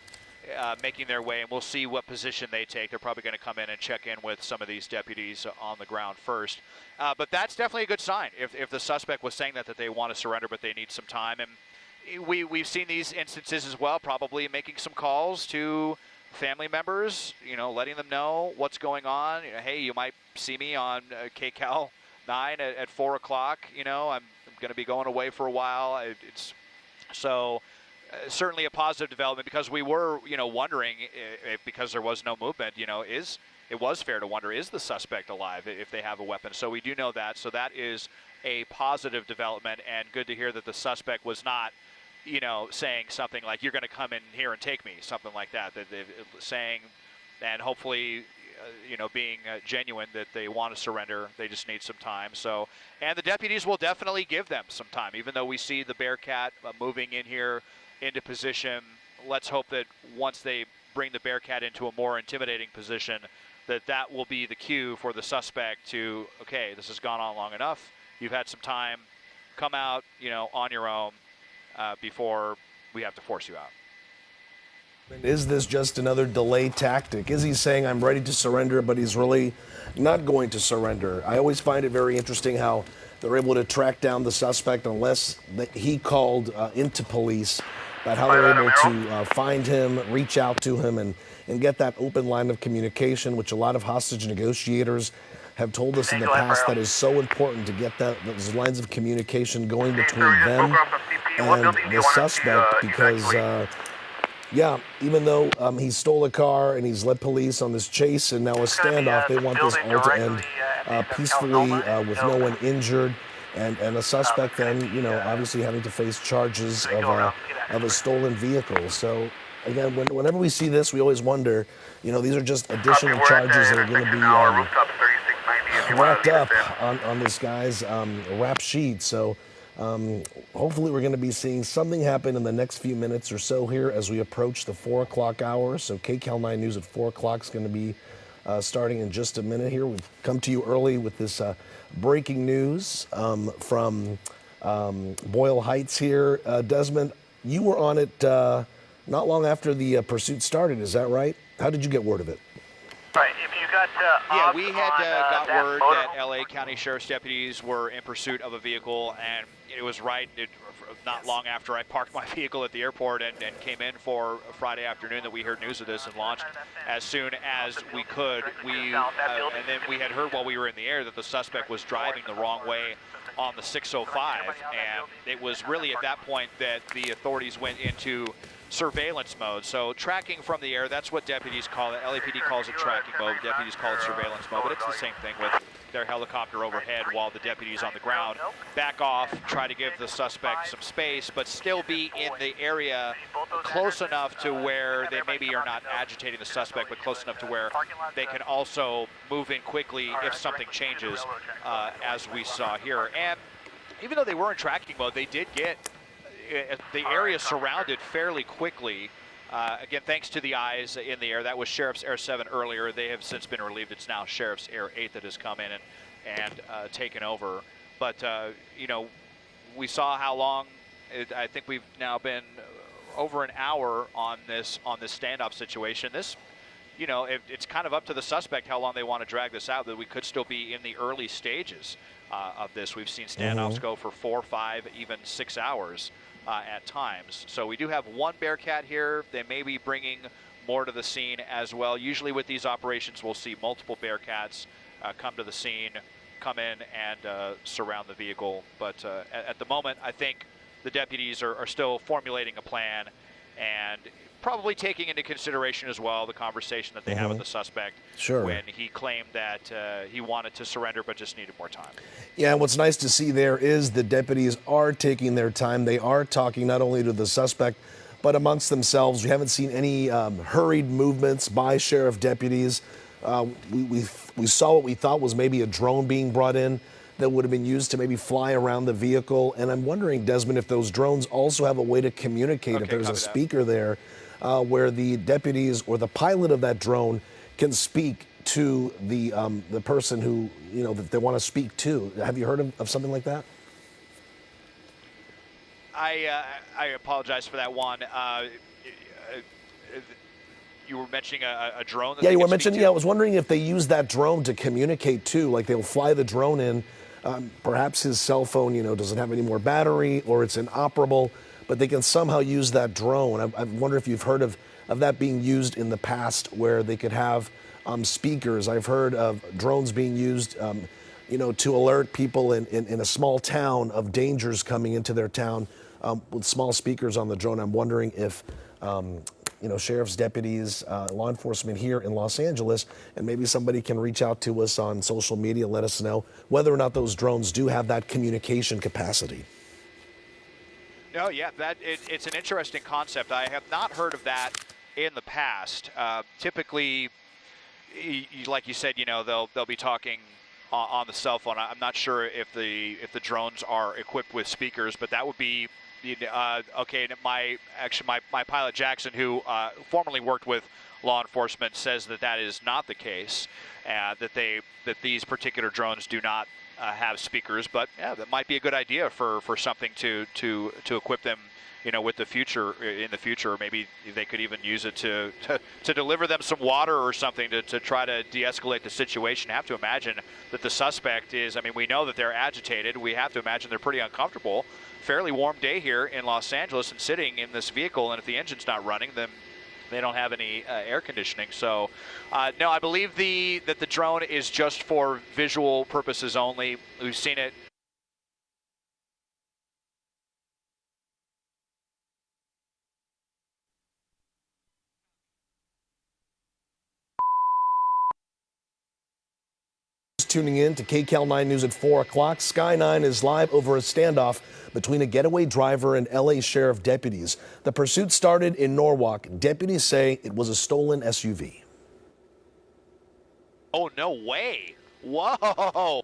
making their way, and we'll see what position they take. They're probably going to come in and check in with some of these deputies on the ground first. But that's definitely a good sign. If the suspect was saying that they want to surrender, but they need some time. And we've seen these instances as well, probably making some calls to family members, letting them know what's going on. Hey, you might see me on KCAL 9 at 4 o'clock. I'm going to be going away for a while. Certainly a positive development, because we were, wondering if because there was no movement, it was fair to wonder, is the suspect alive if they have a weapon? So we do know that. So that is a positive development, and good to hear that the suspect was not, saying something like, you're going to come in here and take me, something like that. That they're saying, and hopefully, being genuine that they want to surrender. They just need some time. So, and the deputies will definitely give them some time, even though we see the Bearcat moving in here into position. Let's hope that once they bring the Bearcat into a more intimidating position, that will be the cue for the suspect to, okay, this has gone on long enough. You've had some time. Come out, on your own before we have to force you out. Is this just another delay tactic? Is he saying, I'm ready to surrender, but he's really not going to surrender? I always find it very interesting how they're able to track down the suspect unless he called into police, about how they're able to find him, reach out to him, and get that open line of communication, which a lot of hostage negotiators have told us in the past that is so important to get those lines of communication going between them and the suspect, because even though he stole a car and he's led police on this chase and now a standoff, they want this all to end peacefully with no one injured, and a suspect then, obviously having to face charges of a stolen vehicle. So again, whenever we see this, we always wonder, these are just additional charges that are going to be racked up on this guy's rap sheet. So hopefully we're going to be seeing something happen in the next few minutes or so here as we approach the 4 o'clock hour. So KCAL 9 News at 4 o'clock is going to be starting in just a minute here. We've come to you early with this breaking news from Boyle Heights here. Desmond, you were on it not long after the pursuit started, is that right? How did you get word of it? Right, if you got Yeah, we had got word that LA County Sheriff's deputies were in pursuit of a vehicle, and it was not long after I parked my vehicle at the airport and came in for a Friday afternoon that we heard news of this and launched as soon as we could. And then we had heard while we were in the air that the suspect was driving the wrong way on the 605, and it was really at that point that the authorities went into surveillance mode. So tracking from the air, that's what deputies call it. LAPD calls it tracking mode. Deputies call it surveillance mode, but it's the same thing with their helicopter overhead while the deputies on the ground back off, try to give the suspect some space, but still be in the area close enough to where they maybe are not agitating the suspect, but close enough to where they can also move in quickly if something changes, as we saw here. And even though they were in tracking mode, they did get the area surrounded fairly quickly. Again, thanks to the eyes in the air. That was Sheriff's Air 7 earlier. They have since been relieved. It's now Sheriff's Air 8 that has come in and taken over. But, we saw how long. I think we've now been over an hour on this standoff situation. This, it's kind of up to the suspect how long they want to drag this out, that we could still be in the early stages of this. We've seen standoffs go for 4, 5, even 6 hours. At times. So we do have one Bearcat here. They may be bringing more to the scene as well. Usually with these operations, we'll see multiple Bearcats come to the scene, come in and surround the vehicle. But at the moment, I think the deputies are still formulating a plan and probably taking into consideration as well the conversation that they have with the suspect when he claimed that he wanted to surrender but just needed more time. Yeah, and what's nice to see there is the deputies are taking their time. They are talking not only to the suspect, but amongst themselves. We haven't seen any hurried movements by sheriff deputies. We saw what we thought was maybe a drone being brought in that would have been used to maybe fly around the vehicle. And I'm wondering, Desmond, if those drones also have a way to communicate, if there's a speaker there where the deputies or the pilot of that drone can speak to the person who, that they want to speak to. Have you heard of something like that? I apologize for that one. You were mentioning a drone? Yeah, you were mentioning, I was wondering if they use that drone to communicate too, like they'll fly the drone in. Perhaps his cell phone, doesn't have any more battery or it's inoperable, but they can somehow use that drone. I wonder if you've heard of that being used in the past where they could have speakers. I've heard of drones being used, to alert people in a small town of dangers coming into their town with small speakers on the drone. I'm wondering if, sheriff's deputies, law enforcement here in Los Angeles, and maybe somebody can reach out to us on social media, let us know whether or not those drones do have that communication capacity. No, yeah, it's an interesting concept. I have not heard of that in the past. Typically, like you said, they'll be talking on the cell phone. I'm not sure if the drones are equipped with speakers, but that would be Okay, my pilot Jackson, who formerly worked with law enforcement, says that is not the case. That these particular drones do not have speakers, but yeah, that might be a good idea for something to equip them, with the future. In the future, maybe they could even use it to deliver them some water or something to try to de-escalate the situation. I have to imagine that the suspect is. I mean, we know that they're agitated. We have to imagine they're pretty uncomfortable. Fairly warm day here in Los Angeles, and sitting in this vehicle, and if the engine's not running, then they don't have any air conditioning. So, no, I believe that the drone is just for visual purposes only. We've seen it. Tuning in to KCAL 9 News at 4 o'clock. Sky 9 is live over a standoff between a getaway driver and LA Sheriff deputies. The pursuit started in Norwalk. Deputies say it was a stolen SUV. Oh, no way. Whoa.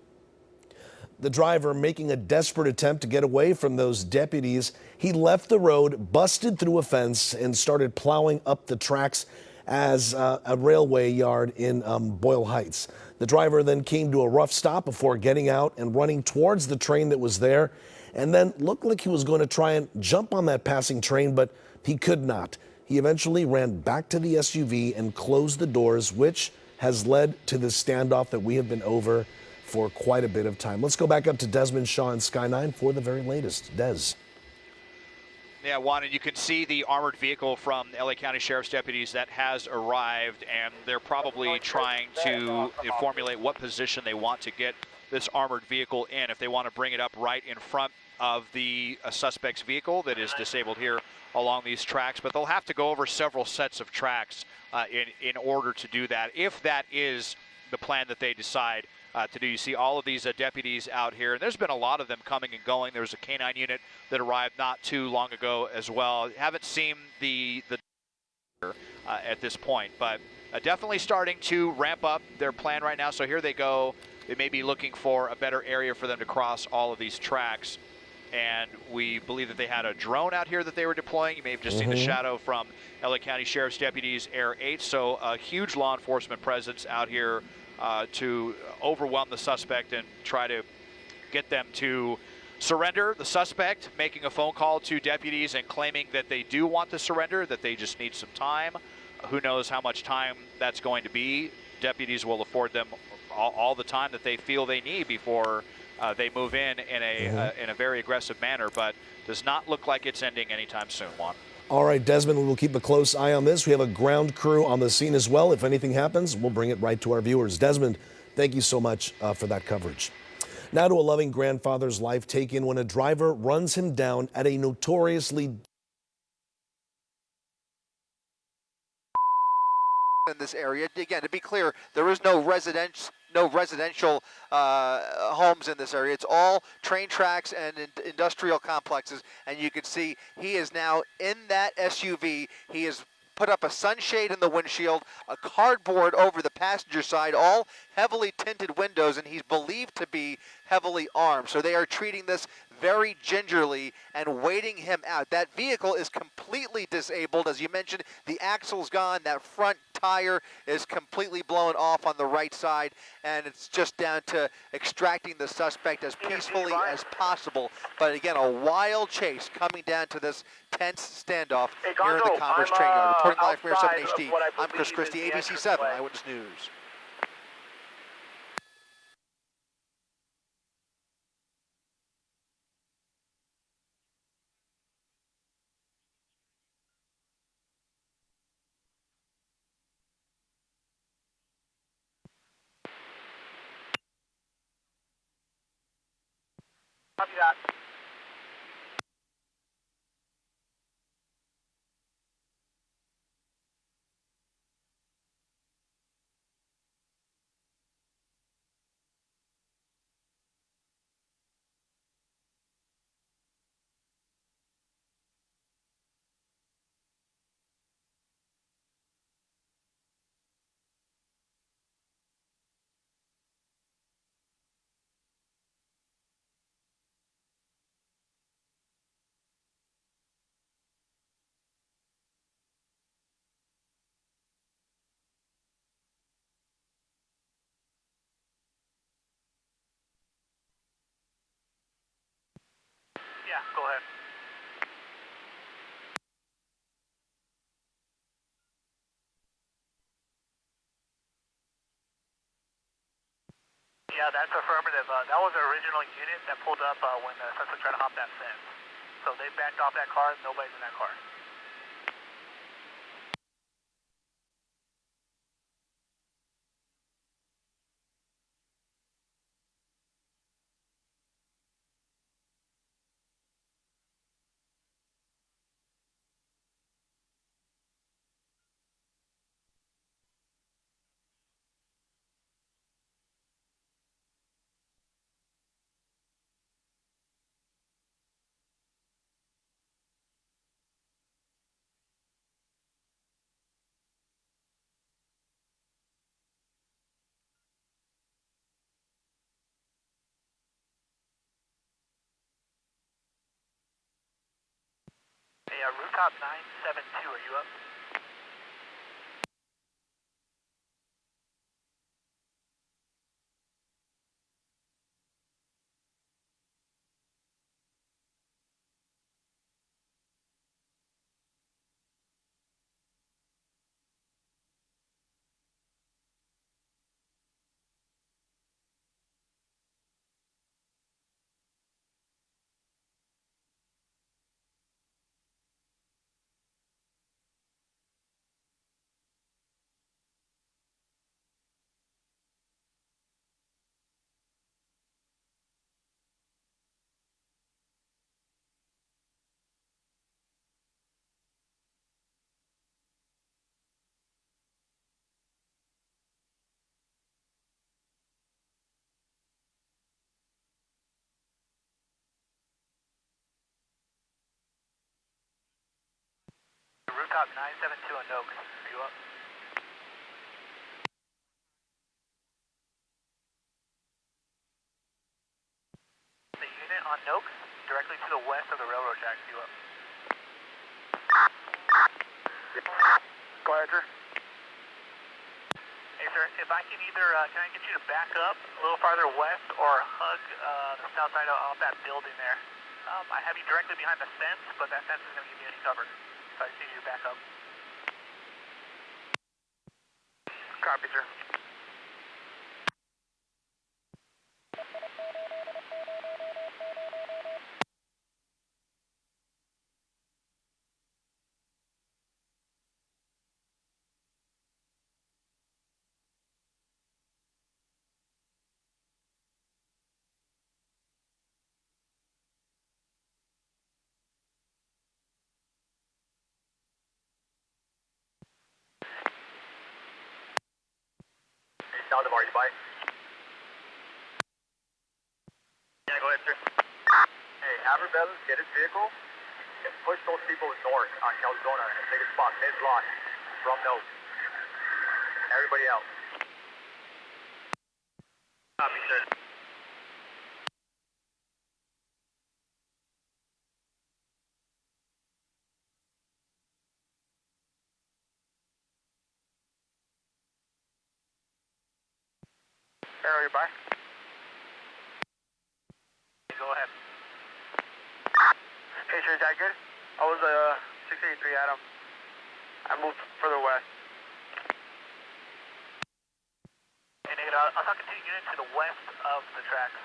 The driver, making a desperate attempt to get away from those deputies, he left the road, busted through a fence, and started plowing up the tracks as a railway yard in Boyle Heights. The driver then came to a rough stop before getting out and running towards the train that was there, and then looked like he was going to try and jump on that passing train, but he could not. He eventually ran back to the SUV and closed the doors, which has led to this standoff that we have been over for quite a bit of time. Let's go back up to Desmond Shaw in Sky 9 for the very latest. Des. Yeah, Juan, and you can see the armored vehicle from LA County Sheriff's deputies that has arrived, and they're probably trying to formulate what position they want to get this armored vehicle in. If they want to bring it up right in front of the suspect's vehicle that is disabled here along these tracks, but they'll have to go over several sets of tracks in order to do that, if that is the plan that they decide to do. You see all of these deputies out here, and there's been a lot of them coming and going. There was a canine unit that arrived not too long ago as well. Haven't seen the at this point, but definitely starting to ramp up their plan right now. So here they go. They may be looking for a better area for them to cross all of these tracks. And we believe that they had a drone out here that they were deploying. You may have just seen the shadow from LA County Sheriff's deputies, Air 8. So a huge law enforcement presence out here to overwhelm the suspect and try to get them to surrender. The suspect making a phone call to deputies and claiming that they do want to surrender, that they just need some time. Who knows how much time that's going to be. Deputies will afford them all the time that they feel they need before they move in a very aggressive manner, but does not look like it's ending anytime soon, Juan. All right, Desmond, we will keep a close eye on this. We have a ground crew on the scene as well. If anything happens, we'll bring it right to our viewers. Desmond, thank you so much for that coverage. Now to a loving grandfather's life taken when a driver runs him down at a notoriously in this area. Again, to be clear, there is no residential homes in this area. It's all train tracks and industrial complexes, and you can see he is now in that SUV. He has put up a sunshade in the windshield, a cardboard over the passenger side, all heavily tinted windows, and he's believed to be heavily armed. So they are treating this very gingerly and waiting him out. That vehicle is completely disabled. As you mentioned, the axle's gone. That front tire is completely blown off on the right side, and it's just down to extracting the suspect as peacefully as possible. But again, a wild chase coming down to this tense standoff here in the Commerce Train Yard. Reporting live from Air 7 HD, I'm Chris Christie, ABC 7 Eyewitness News. Copy that. Go ahead. Yeah, that's affirmative. That was the original unit that pulled up when the suspect tried to hop that fence. So they backed off that car. Nobody's in that car. Hey, rooftop 972, are you up? Rooftop 972 on Oak, are you up? The unit on Oak, directly to the west of the railroad tracks, you up? Go ahead, sir. Hey, sir, if I can either, can I get you to back up a little farther west or hug the south side of that building there? I have you directly behind the fence, but that fence isn't going to give you any cover. So I just need you to back up. Copy, sir. Hey, Saldivar, are you by? Yeah, go ahead, sir. Hey, have Rebellions get his vehicle and push those people north on Calzona and take a spot mid-block from Note. Everybody else. Copy, sir. Arrow, you by? Go ahead. Hey, sir, is that good? I was 683 Adam. I moved further west. Hey, Nate, I'll talk to the unit to the west of the tracks.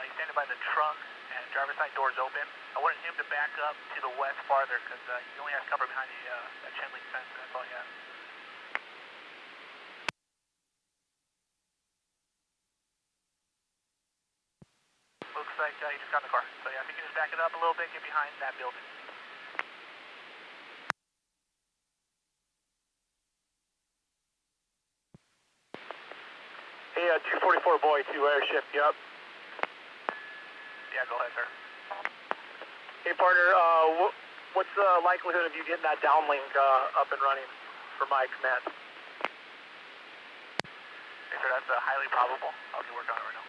He's standing by the trunk and driver's side doors open. I wanted him to back up to the west farther because he only has cover behind that chain link fence, and that's all he has. Looks like he just got in the car. So yeah, if you can just back it up a little bit, get behind that building. Hey, 244 boy, 2 airship, you up? Yeah, go ahead, sir. Hey, partner, what's the likelihood of you getting that downlink up and running for my command? Hey, sir, that's highly probable. I'll be working on it right now.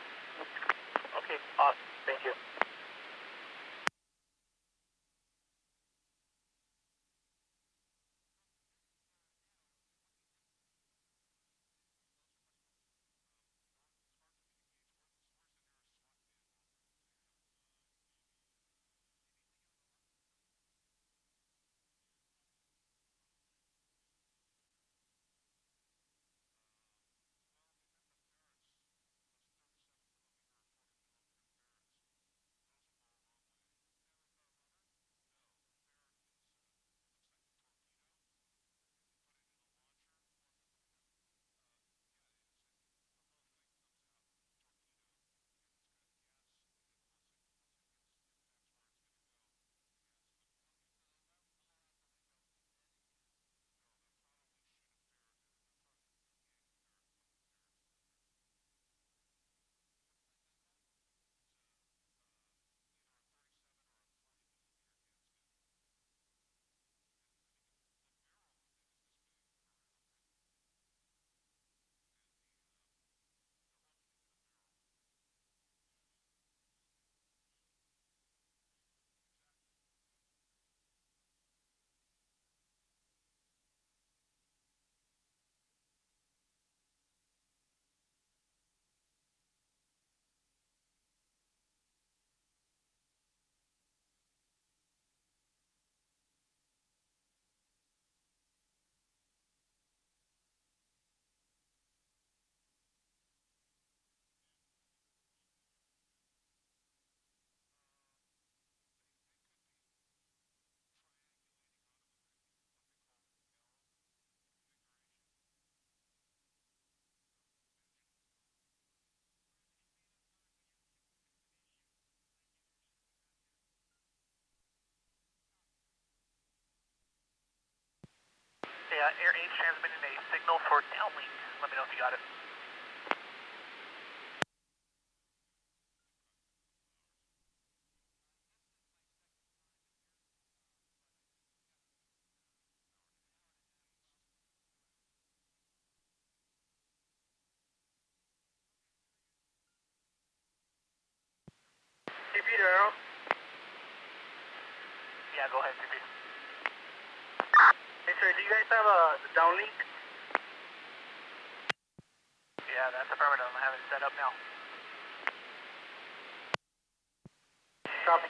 Okay, awesome. Thank you. Air 8 transmitting a signal for downlink. Let me know if you got it. CP to Arrow? Yeah, go ahead, CP. Hey, sir, do you guys have a downlink? Yeah, that's affirmative. I'm having it set up now. Copy.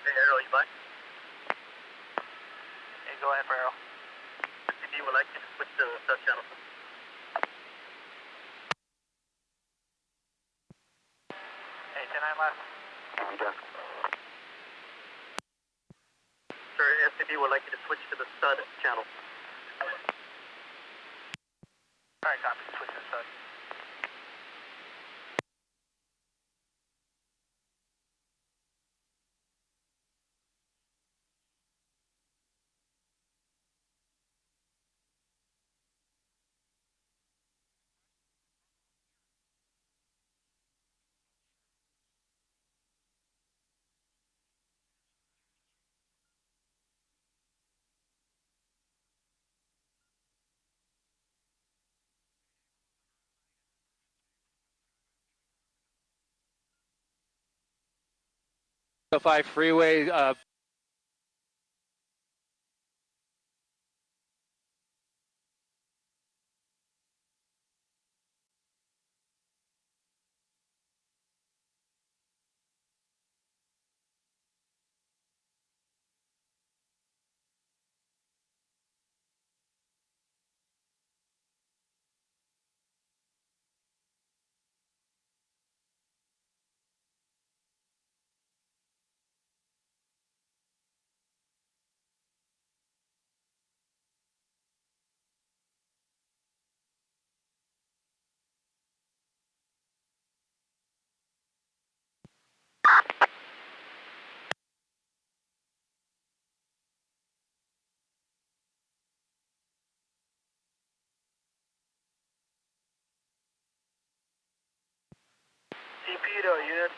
Hey, Arrow, you back? Hey, go ahead for Arrow. CP would like you to switch to the sub channel. Hey, 10-9 last. CP done. Sir, SCP would like you to switch to the stud channel. Alright, copy. Switch to the stud. Freeway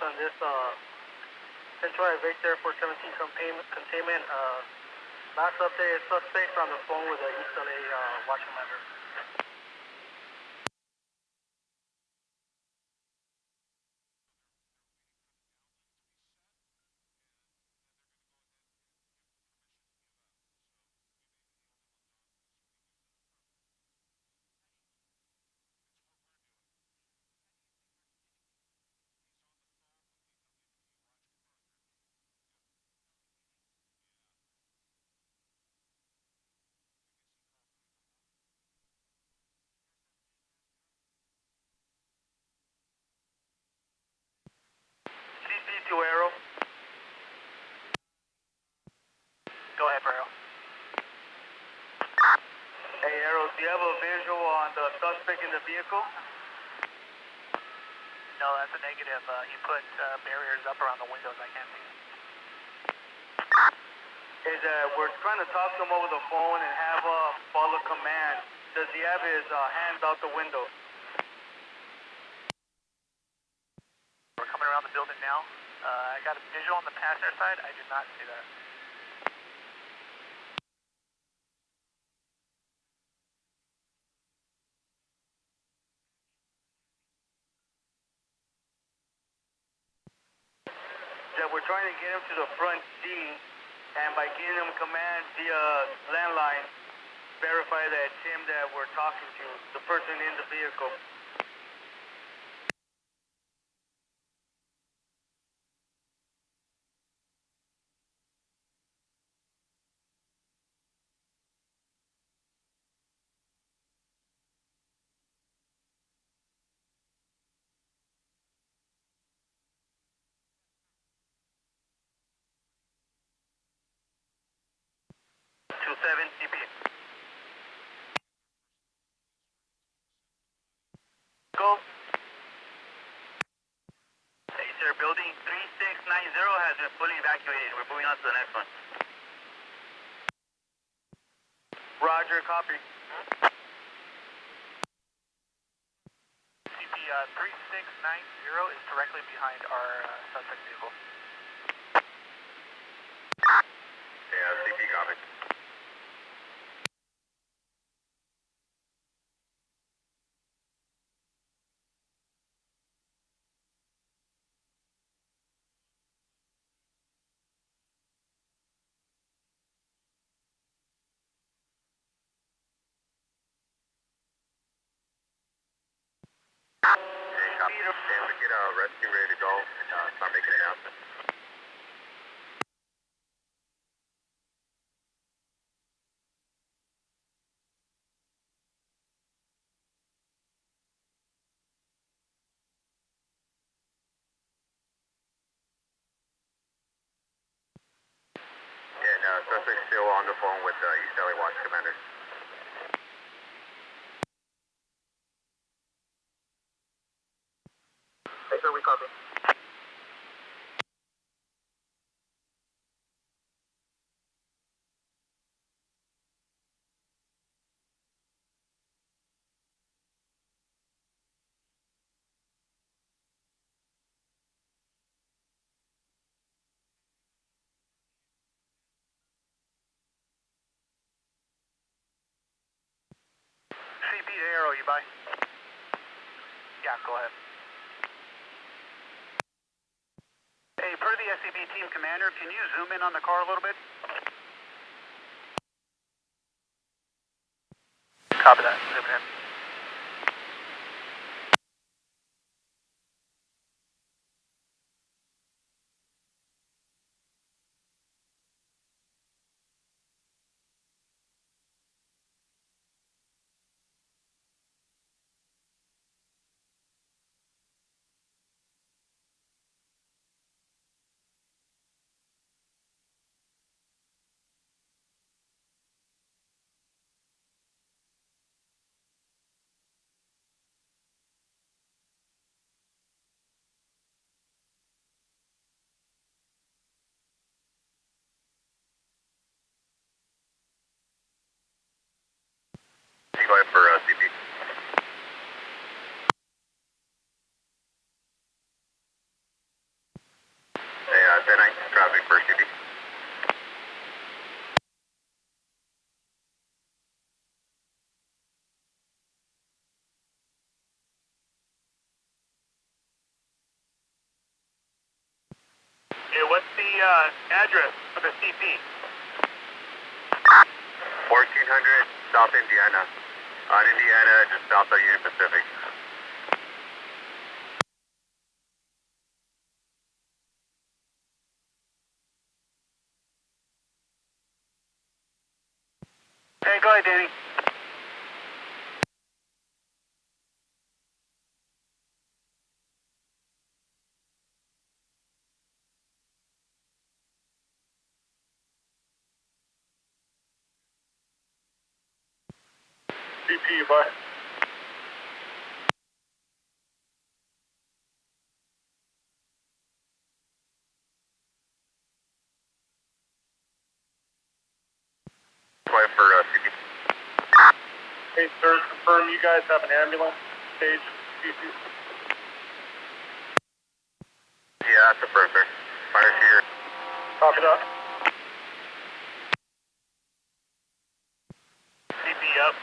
on this Central right there for 17 containment. Last update, suspects on the phone with the East LA watch commander. CP to Arrow. Go ahead, Arrow. Hey, Arrow, do you have a visual on the suspect in the vehicle? No, that's a negative. He put barriers up around the windows. I can't see him. Is we're trying to talk to him over the phone and have follow command. Does he have his hands out the window? We're coming around the building now. I got a visual on the passenger side. I did not see that. That we're trying to get him to the front seat, and by getting him command via landline, verify that it's him that we're talking to, the person in the vehicle. Two seven CP. Go. Hey, sir, building 3690 has been fully evacuated. We're moving on to the next one. Roger, copy. CP 3690 is directly behind our suspect vehicle. Yeah, CP copy. Hey, copy. Okay, we get our rescue ready to go and start making announcements. And suspect still on the phone with East LA Watch Commander. Hey, sir, we copy. CP to Arrow, you buy? Yeah, go ahead. Hey, per the SCB team commander, can you zoom in on the car a little bit? Copy that. Zoom in. You go ahead for CP. address for the CP. 1400 South Indiana. On Indiana, just south of Union Pacific. Hey, go ahead, Danny. CP, bye. For CP. Hey, sir, confirm you guys have an ambulance stage CP. Yeah, that's affirmed, sir. Fire here. Copy that. CP up.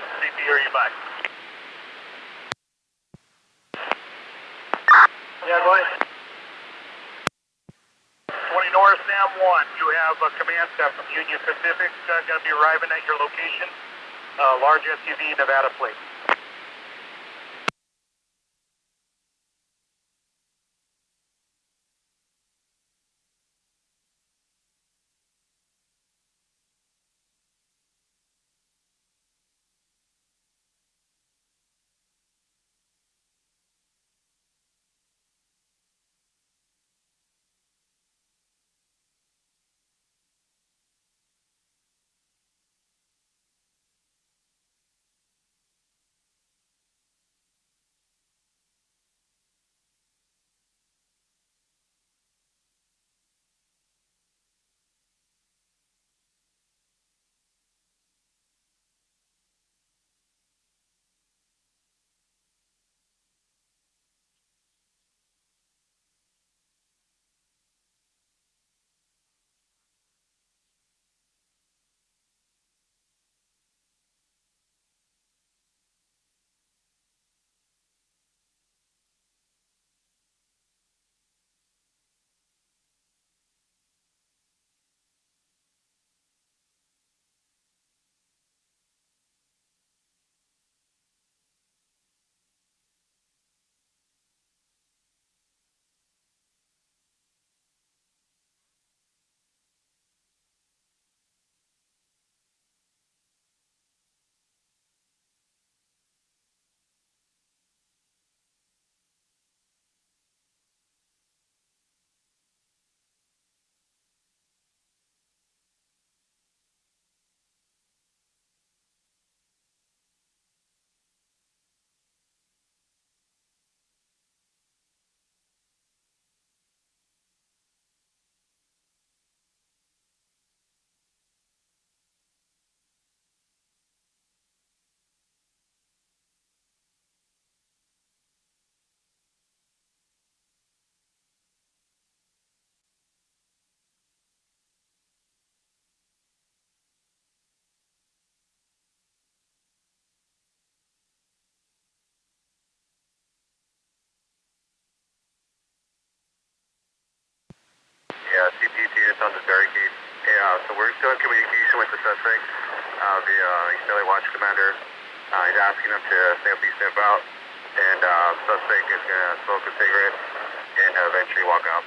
CP, are you back? Yeah, go ahead. 20 North, Sam 1. You have a command staff from Union Pacific going to be arriving at your location. Large SUV, Nevada plate. Yeah, CPT is on the barricade. Yeah, so we're still in communication with the suspect via Daily Watch Commander. He's asking him to simply step out, and suspect is going to smoke a cigarette and eventually walk out.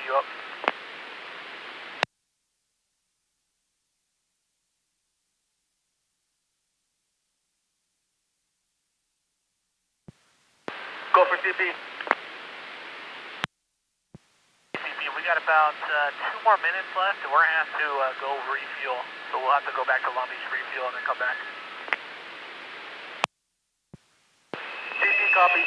you up. Go for CP. CP, we got about 2 more minutes left, and we're going to have to go refuel. So we'll have to go back to Long Beach, refuel, and then come back. CP, copy.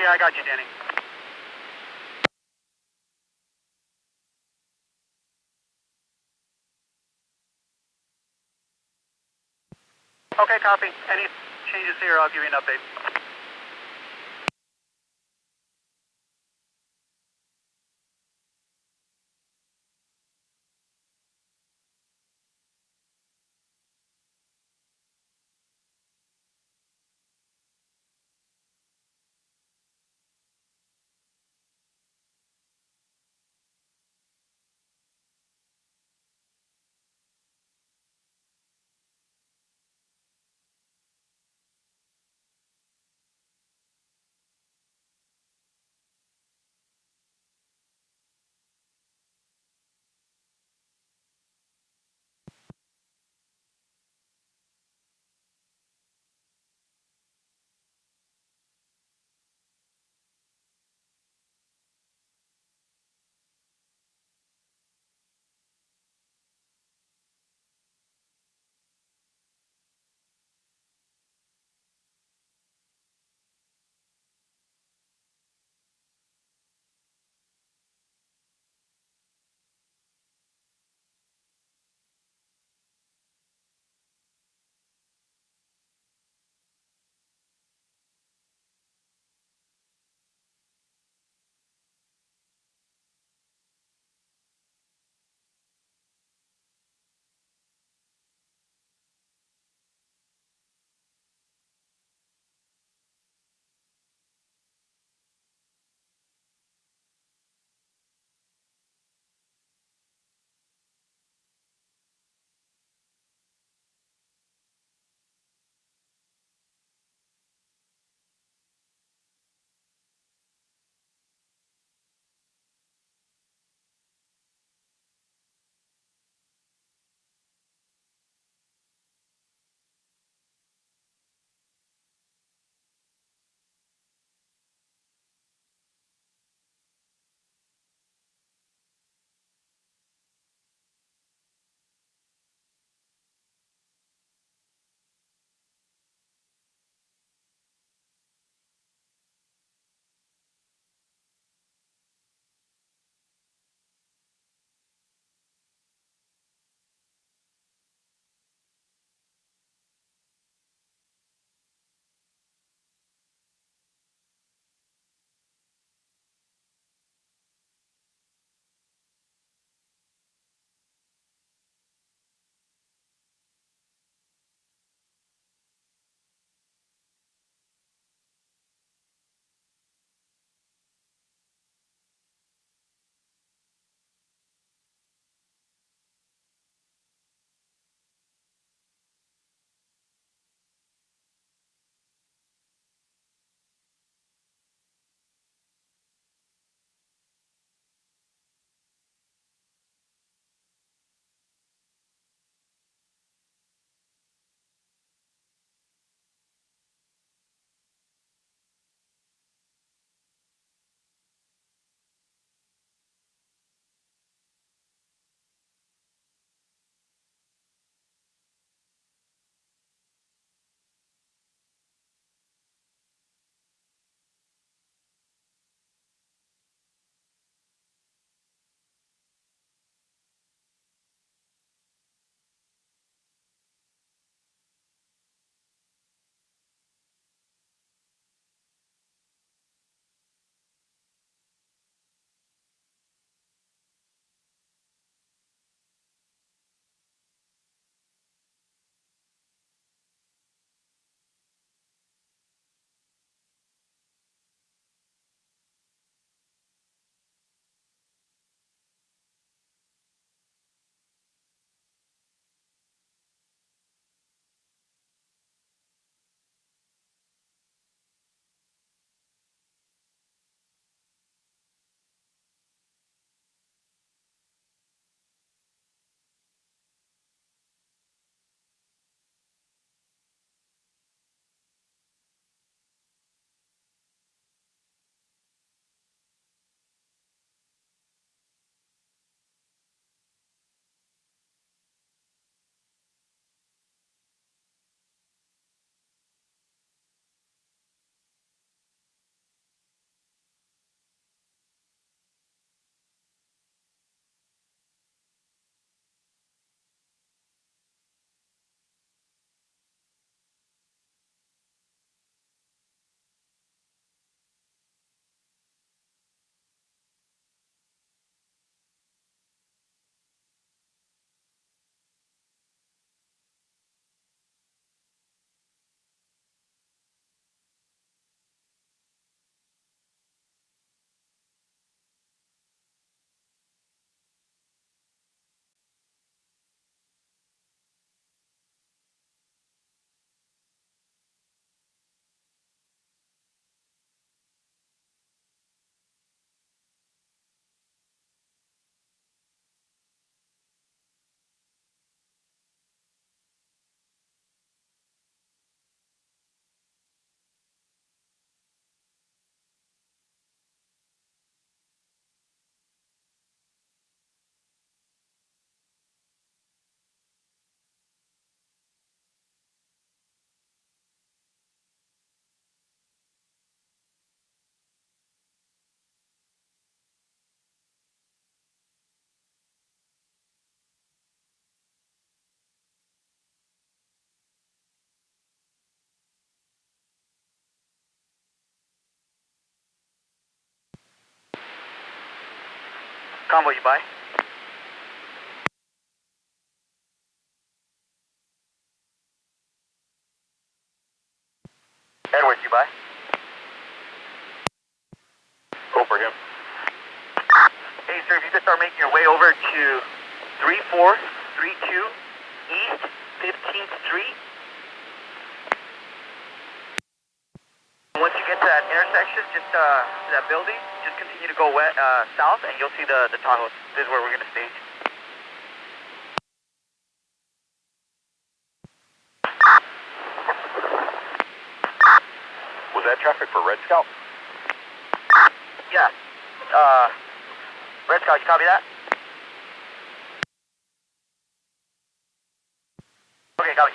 Yeah, I got you, Danny. Okay, copy. Any changes here, I'll give you an update. Convoy, you buy? Edwards, you buy? Go for him. Hey, sir, if you could start making your way over to 3432 East 15th Street. Once you get to that intersection, just to that building, just continue to go south, and you'll see the Tahoe. This is where we're going to stage. Was that traffic for Red Scout? Yeah. Red Scout, you copy that? Okay, copy.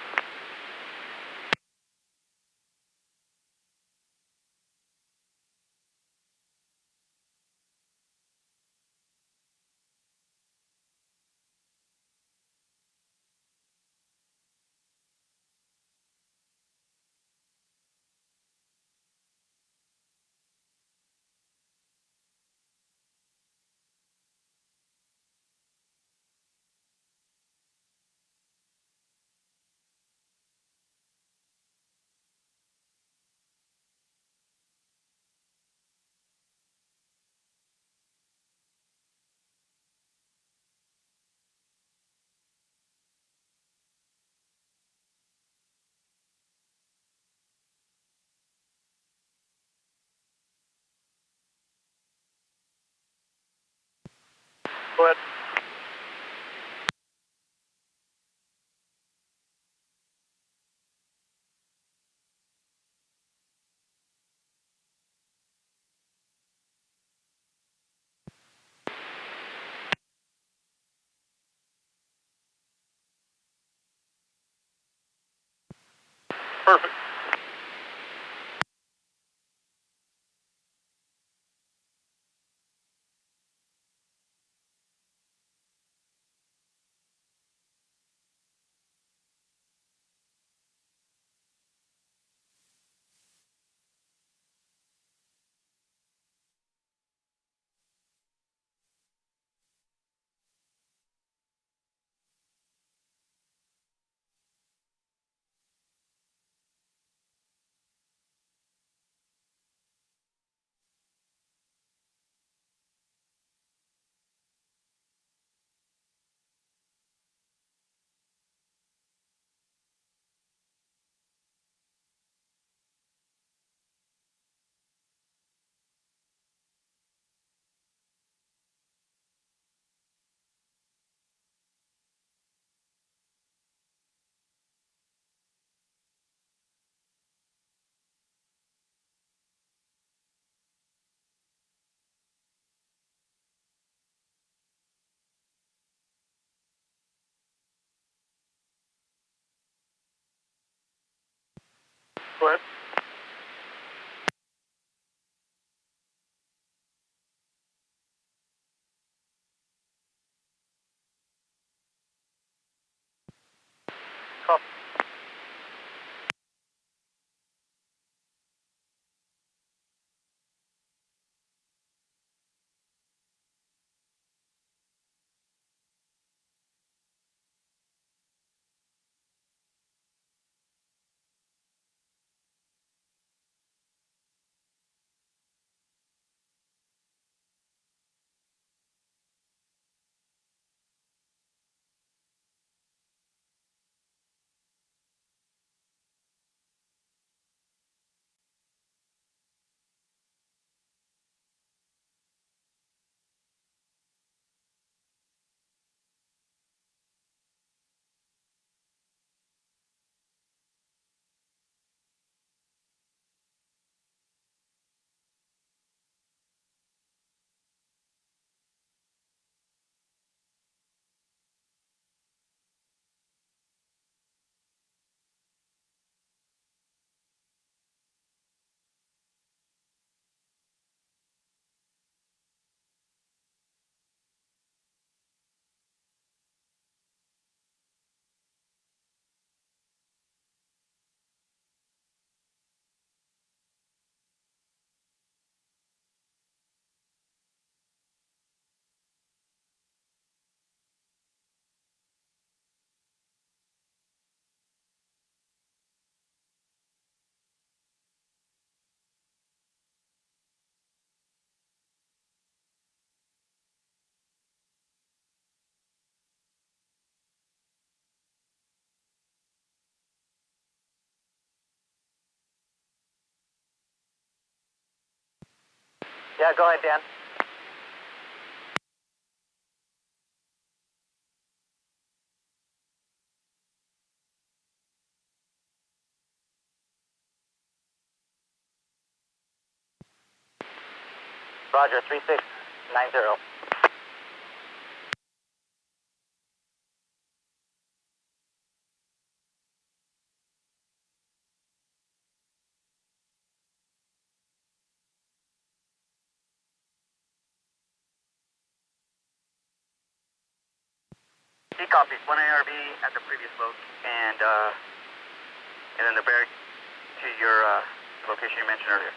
Go ahead. Perfect. Go ahead. Copy. Yeah, go ahead, Dan. Roger, 3690. He copies. 1 ARB at the previous load, and then the barrack to your location you mentioned earlier.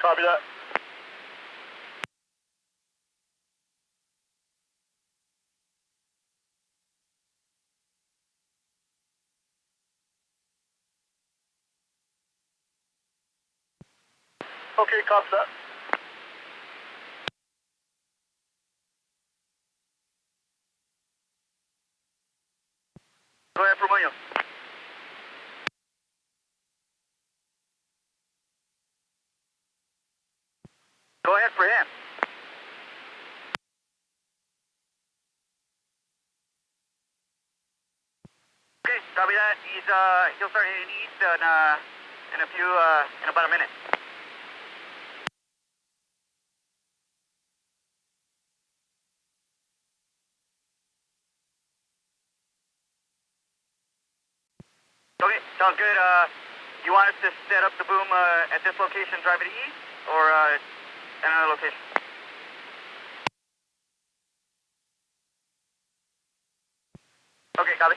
Copy that. Okay, copy that. Go ahead for William. Go ahead for him. Okay, copy that. He'll start hitting east in about a minute. Okay, sounds good. You want us to set up the boom at this location, drive it east, or another location? Okay, copy.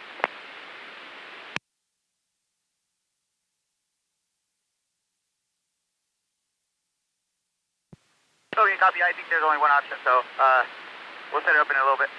Okay, copy. I think there's only one option, so we'll set it up in a little bit.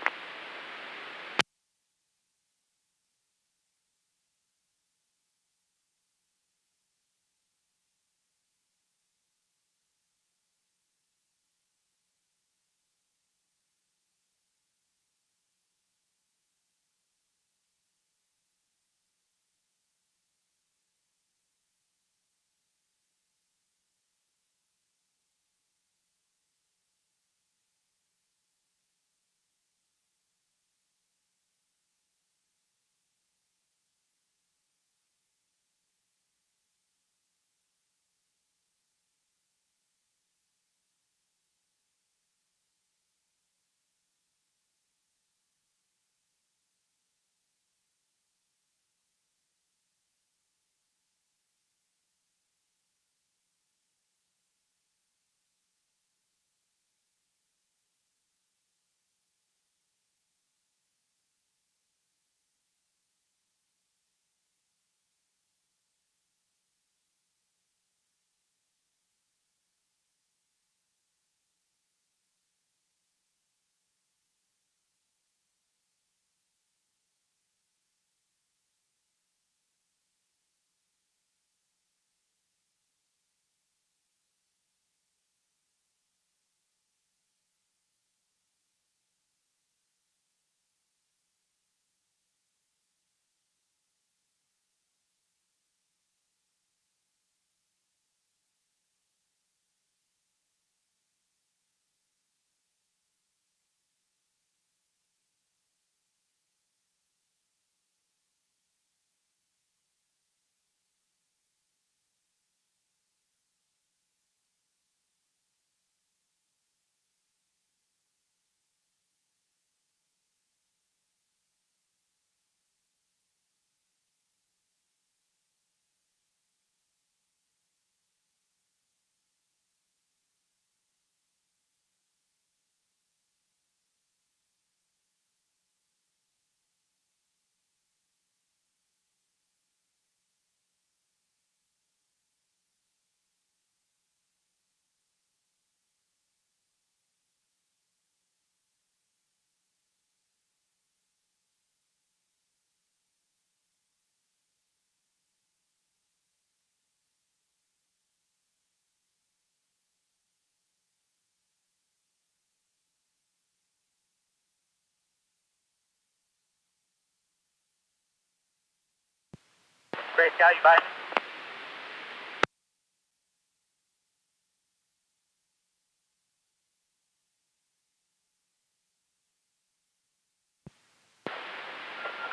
Scout, you bye.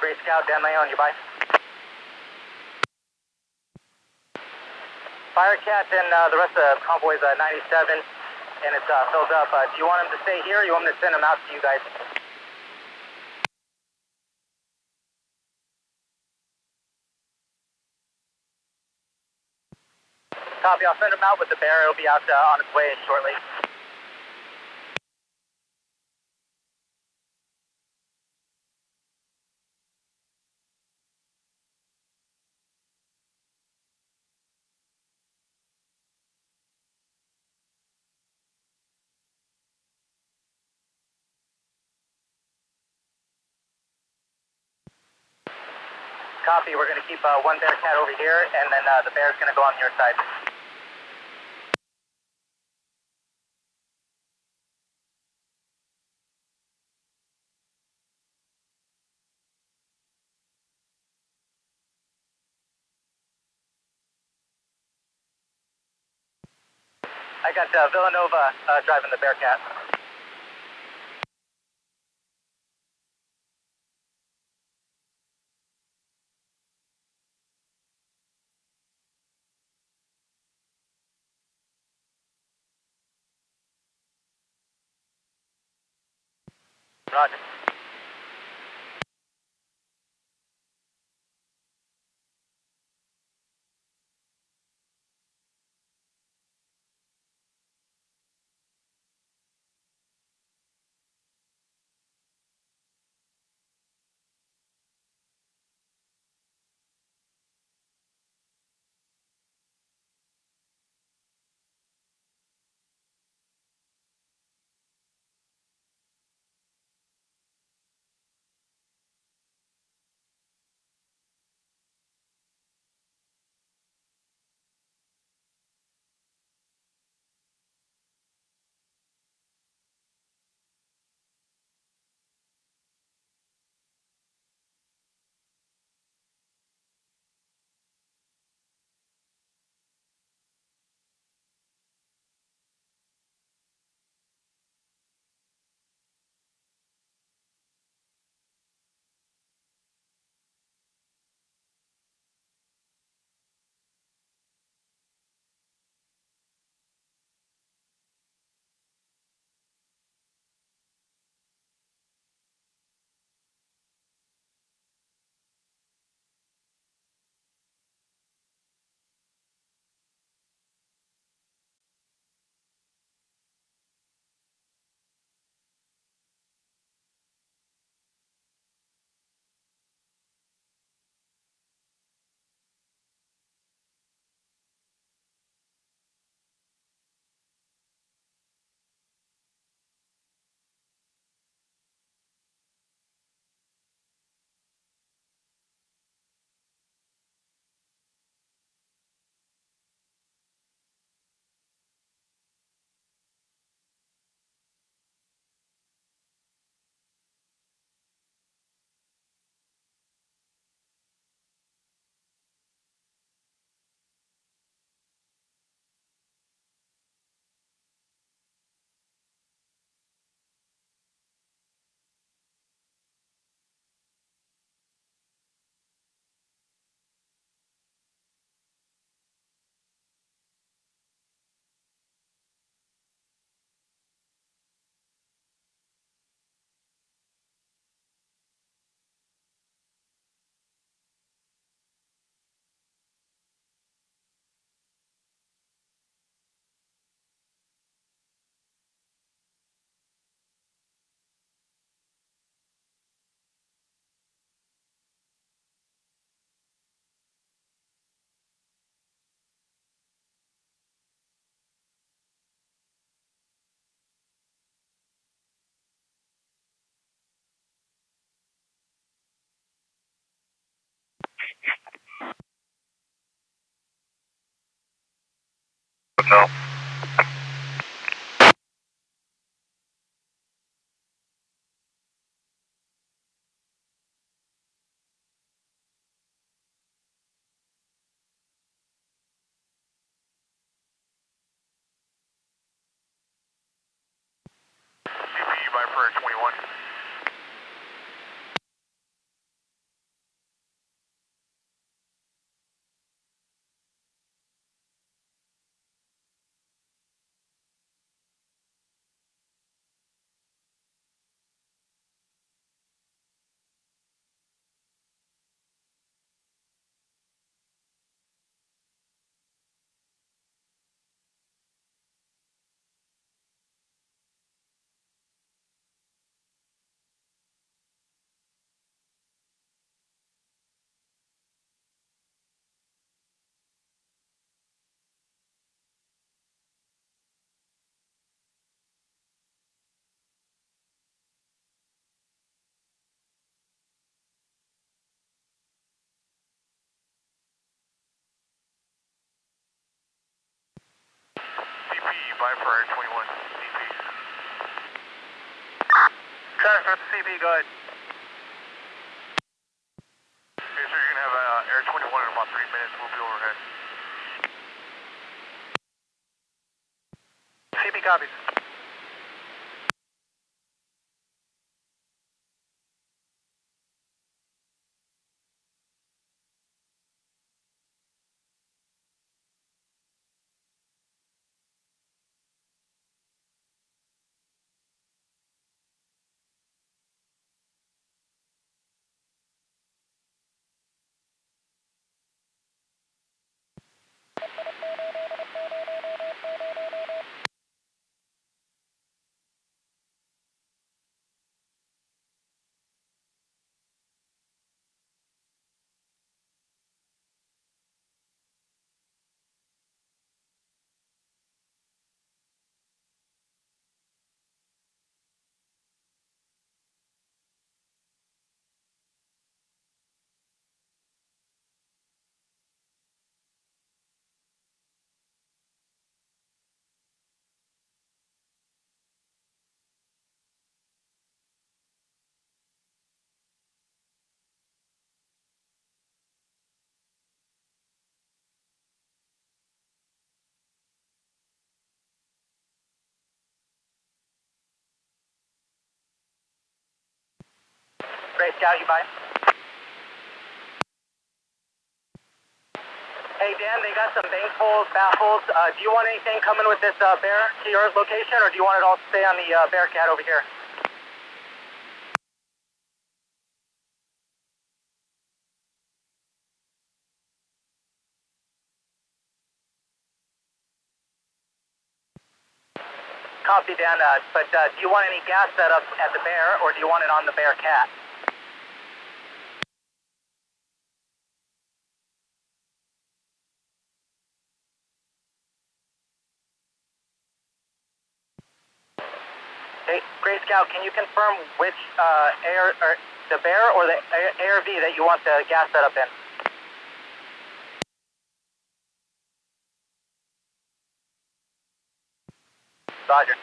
Gray Scout, Dan Leon, you bye. Firecat and the rest of the convoy is 97, and it's filled up. Do you want him to stay here, or you want me to send him out to you guys? Copy, I'll send him out with the bear. It'll be out on its way shortly. Copy, we're going to keep one Bearcat over here, and then the bear's going to go on your side. I got Villanova driving the Bearcat. Roger. No. by for Air 21 CP. Transfer to CB, go ahead. Okay, sir, you're going to have Air 21 in about 3 minutes. We'll be overhead. CB copies. Great Scout, you by? Hey Dan, they got some bank poles, baffles. Do you want anything coming with this bear to your location, or do you want it all to stay on the Bearcat over here? Copy, Dan. But do you want any gas setup at the bear, or do you want it on the Bearcat? Hey, Gray Scout, can you confirm which air, or the bear or the ARV that you want the gas setup in? Roger.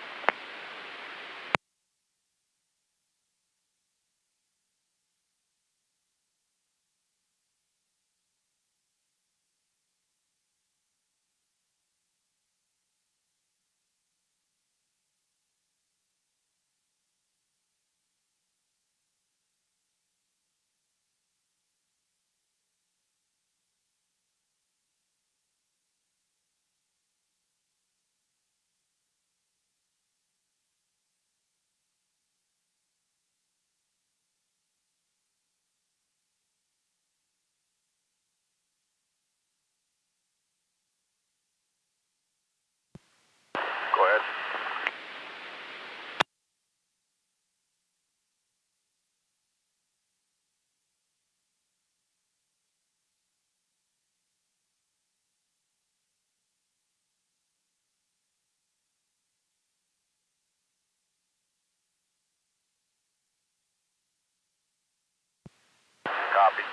Go ahead. Copy.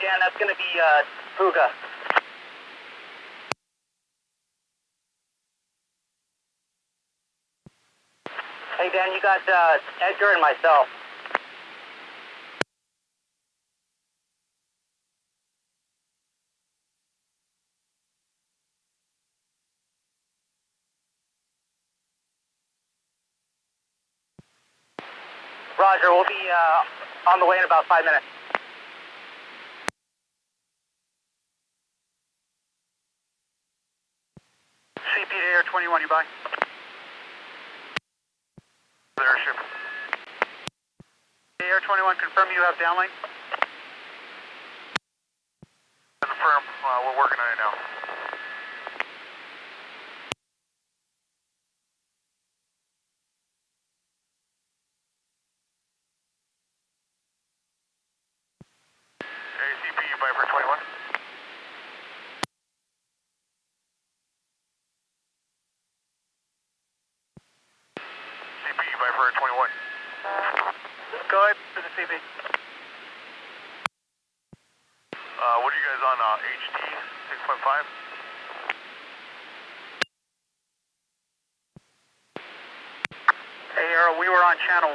Dan, that's going to be Puga. Hey, Dan, you got Edgar and myself. Roger, we'll be on the way in about 5 minutes. CP to Air 21, you by? Airship. Air 21, confirm you have downlink? Confirm. We're working on it now. ACP, Viper 21. CP, Viper 21. Go ahead to the CP. What are you guys on? HD 6.5? Hey, Arrow, we were on channel.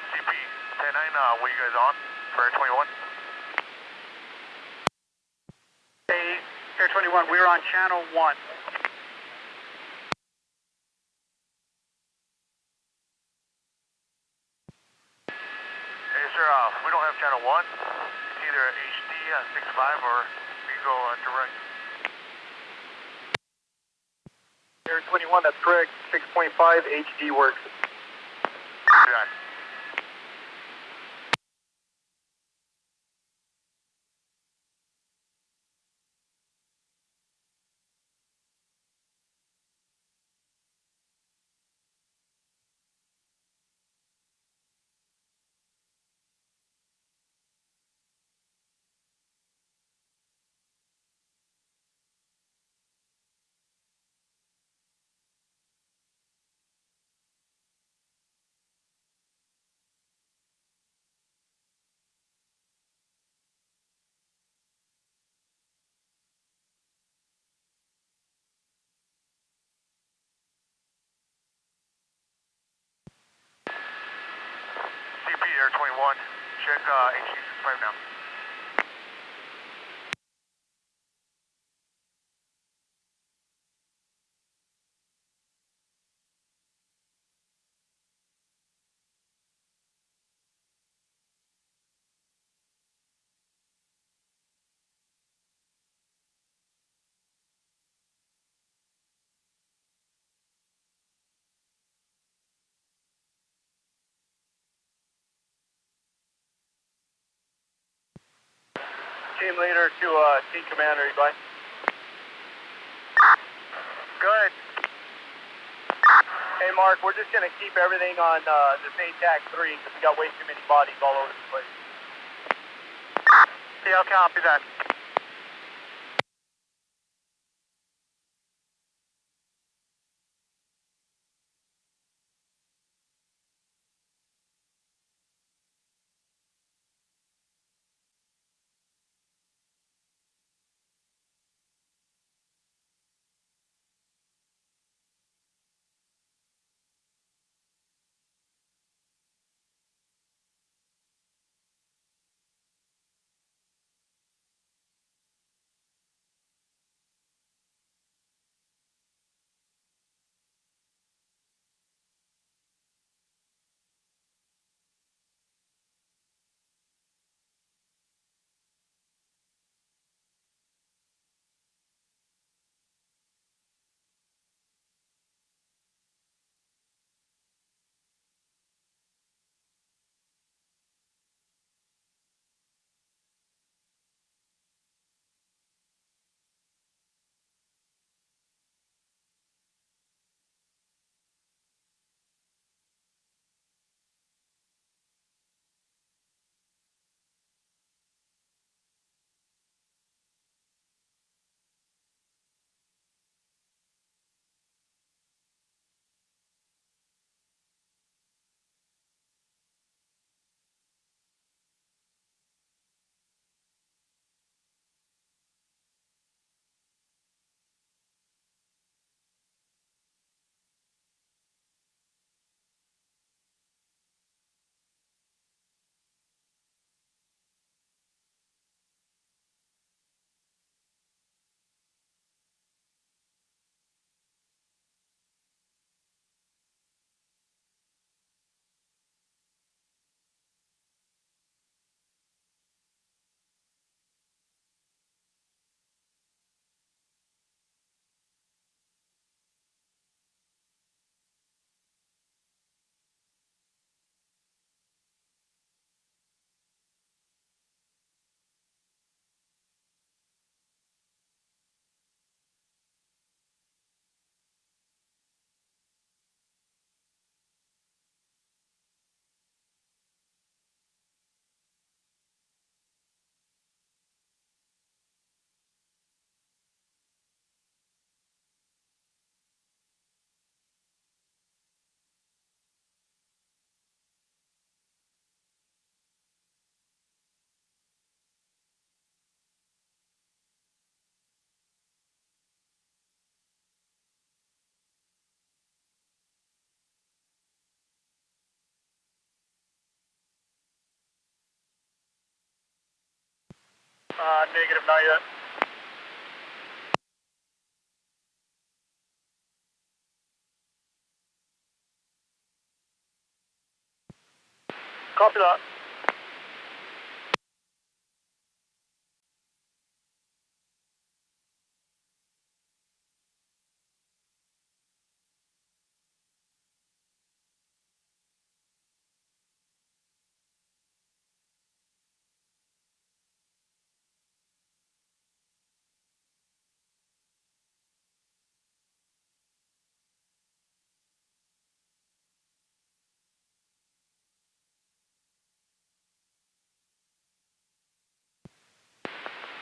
CP 10-9, what are you guys on for Air 21? Hey, Air 21, we were on channel 1. Hey, sir, we don't have channel 1. It's either HD 6.5 or we go direct. Air 21, that's correct. 6.5 HD works. Yeah. CP Air 21, check HD 6.5 now. Team leader to team commander, you by? Go ahead. Hey, Mark, we're just going to keep everything on this ATAC 3 because we got way too many bodies all over the place. Yeah, I'll copy that. Negative, not yet. Copy that.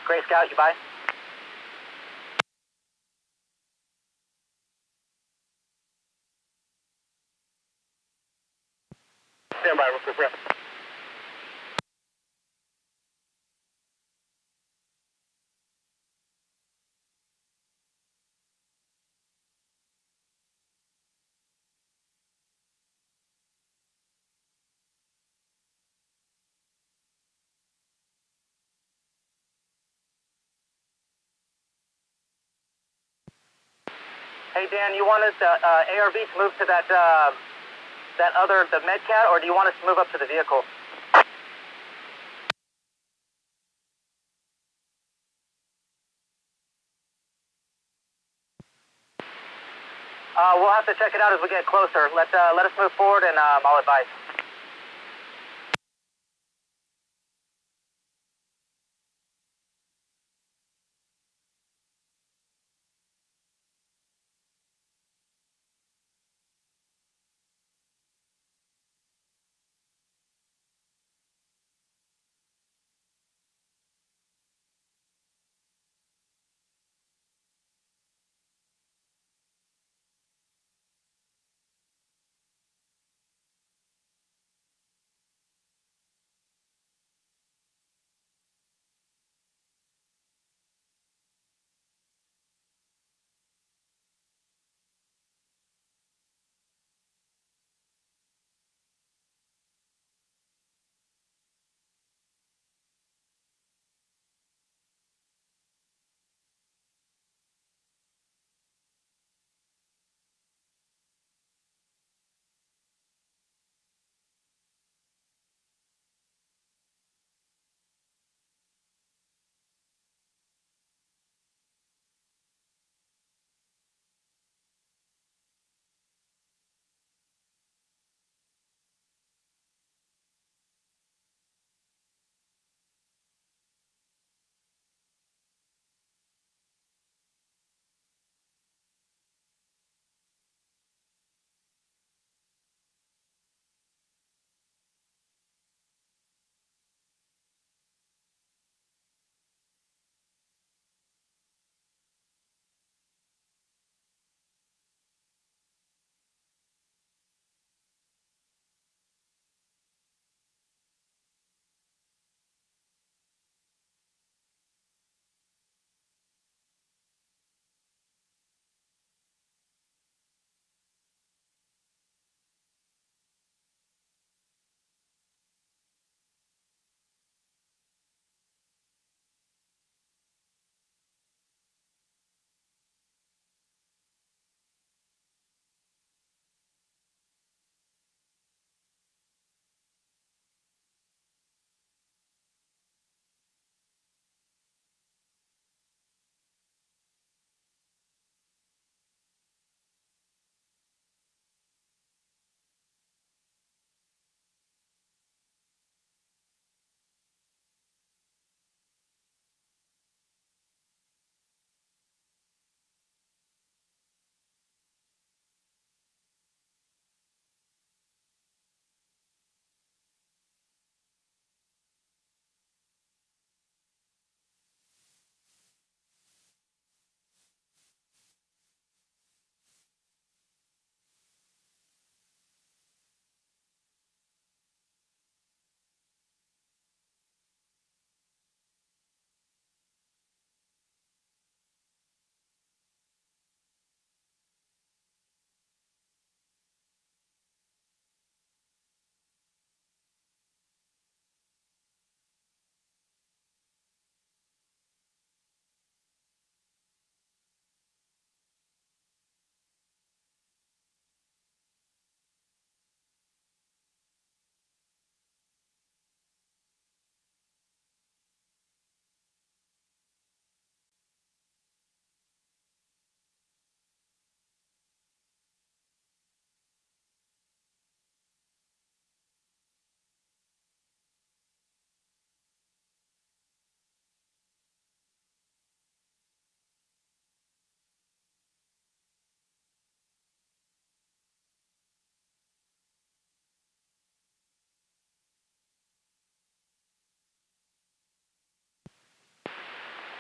Gray Scout, you by? Stand by real quick, Brent. Hey Dan, you want us ARV to move to that the Medcat, or do you want us to move up to the vehicle? We'll have to check it out as we get closer. Let us move forward, and I'll advise.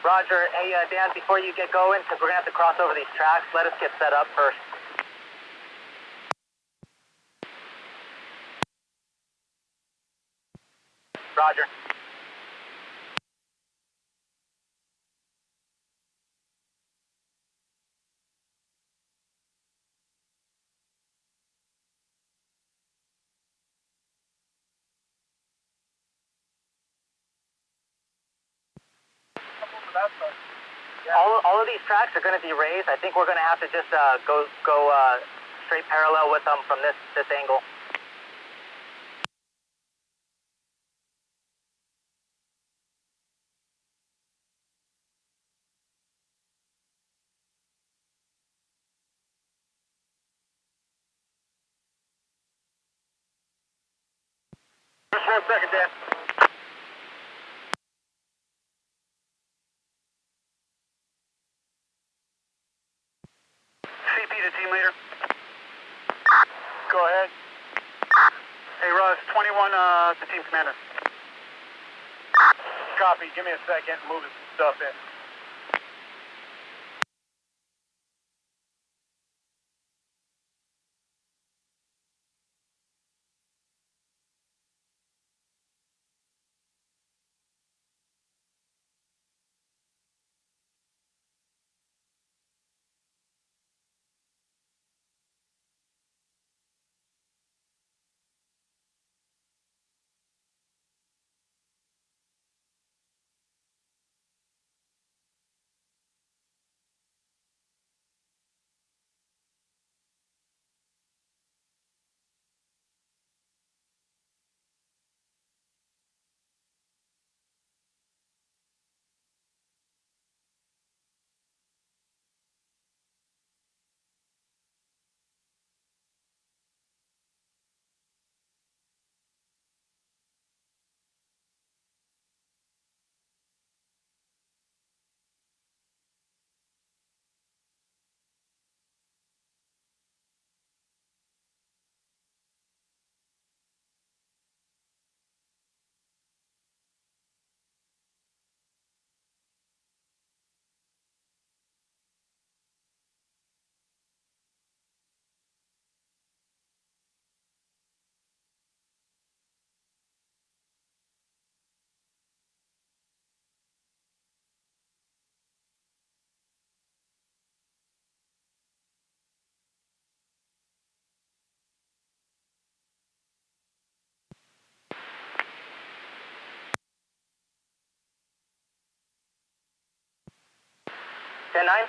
Roger. Hey, Dan, before you get going, because we're going to have to cross over these tracks, let us get set up first. Roger. All of these tracks are going to be raised. I think we're going to have to just go straight parallel with them from this angle. Just 1 second, Dan. CP to team leader. Go ahead. Hey, Russ, 21 to team commander. Copy. Give me a second. Moving stuff in. Ten nine.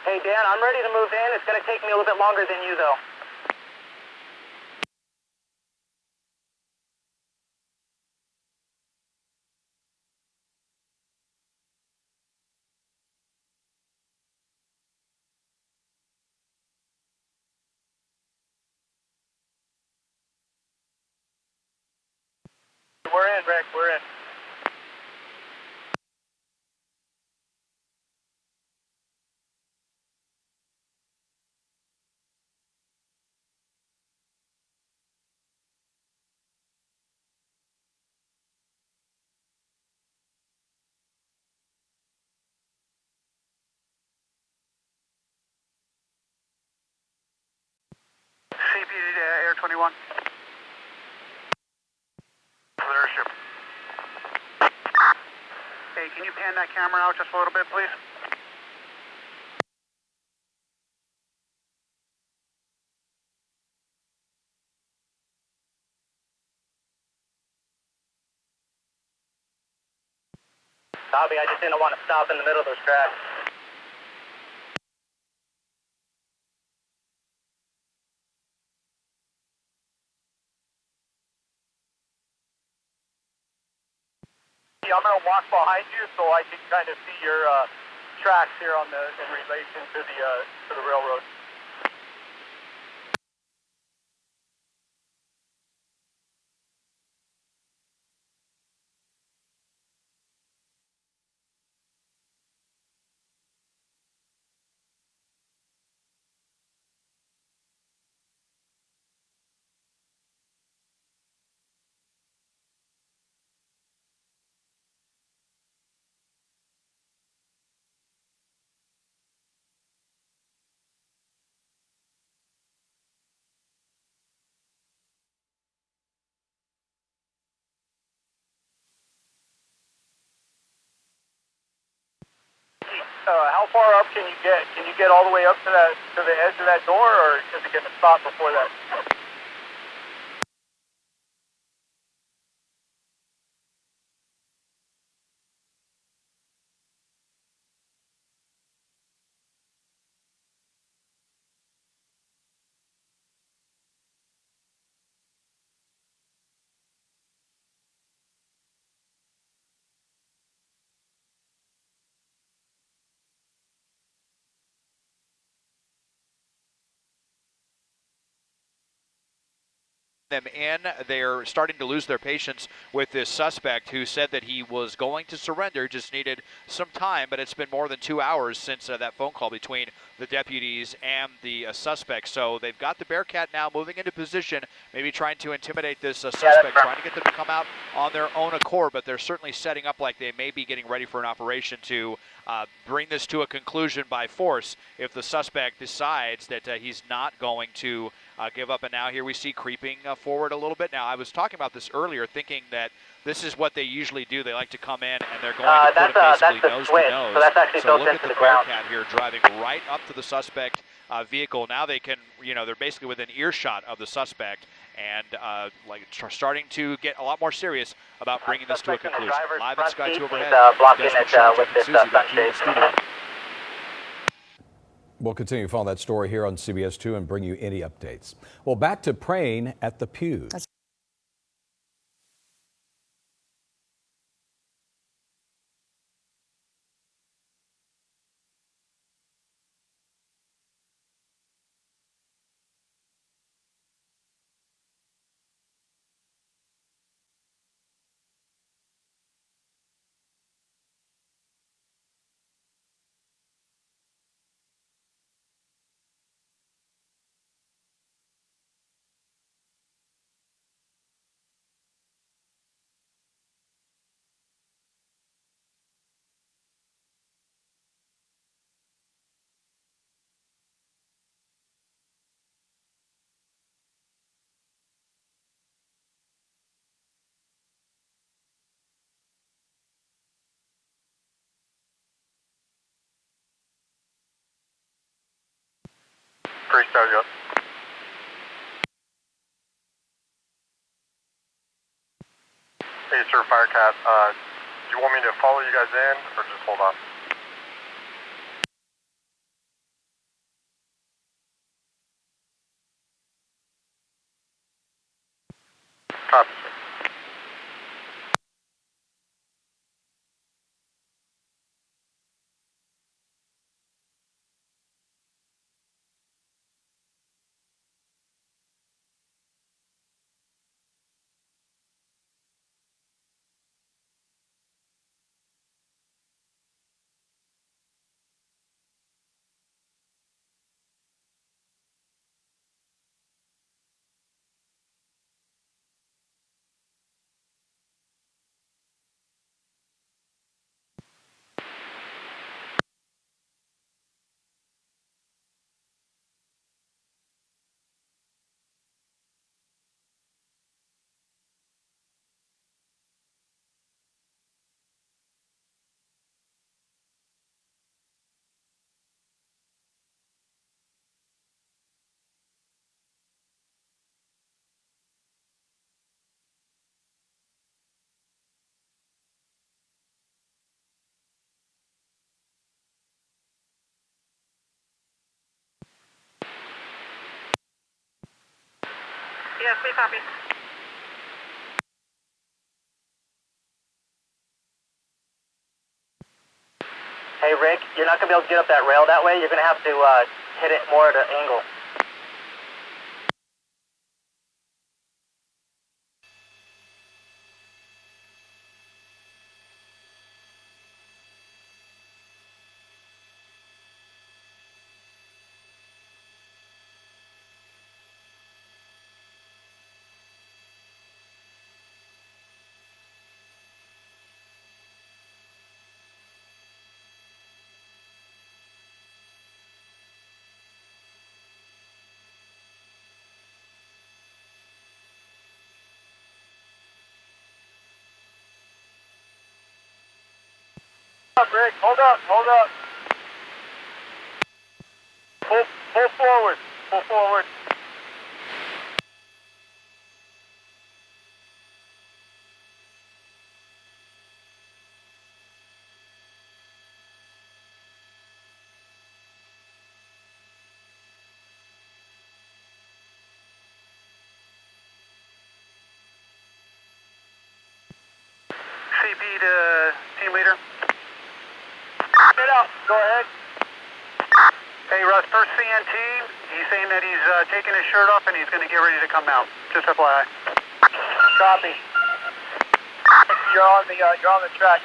Hey, Dan, I'm ready to move in. It's going to take me a little bit longer than you, though. We're in, Rick. We're in. CP Air 21. Leadership. Hey, can you pan that camera out just a little bit, please? Bobby, I just didn't want to stop in the middle of those tracks. I'm going to walk behind you so I can kind of see your tracks here on the in relation to the railroad. How far up can you get? Can you get all the way up to the edge of that door, or is it going to stop before that? Them in. They're starting to lose their patience with this suspect who said that he was going to surrender, just needed some time, but it's been more than 2 hours since that phone call between the deputies and the suspect. So they've got the Bearcat now moving into position, maybe trying to intimidate this suspect, trying to get them to come out on their own accord, but they're certainly setting up like they may be getting ready for an operation to bring this to a conclusion by force if the suspect decides that he's not going to give up. And now here we see creeping forward a little bit. Now, I was talking about this earlier, thinking that this is what they usually do. They like to come in and they're going to put it basically nose to nose. So that's actually built look into at the the ground. Bearcat here driving right up to the suspect vehicle. Now they can, they're basically within earshot of the suspect and starting to get a lot more serious about bringing this to a conclusion. Live in Sky 2 overhead. Blocking it with this sunshade. We'll continue to follow that story here on CBS 2 and bring you any updates. Well, back to praying at the pews. First target. Hey, sir, Firecat. Do you want me to follow you guys in, or just hold on? Copy, sir. Yes, we copy. Hey, Rick, you're not going to be able to get up that rail that way. You're going to have to hit it more at an angle. Hold up, Rick. Hold up. Hold up. Pull forward. Pull forward. CP to team leader. Get out. Go ahead. Hey, Russ, first CNT, he's saying that he's taking his shirt off and he's going to get ready to come out. Just FYI. Copy. You're on the track.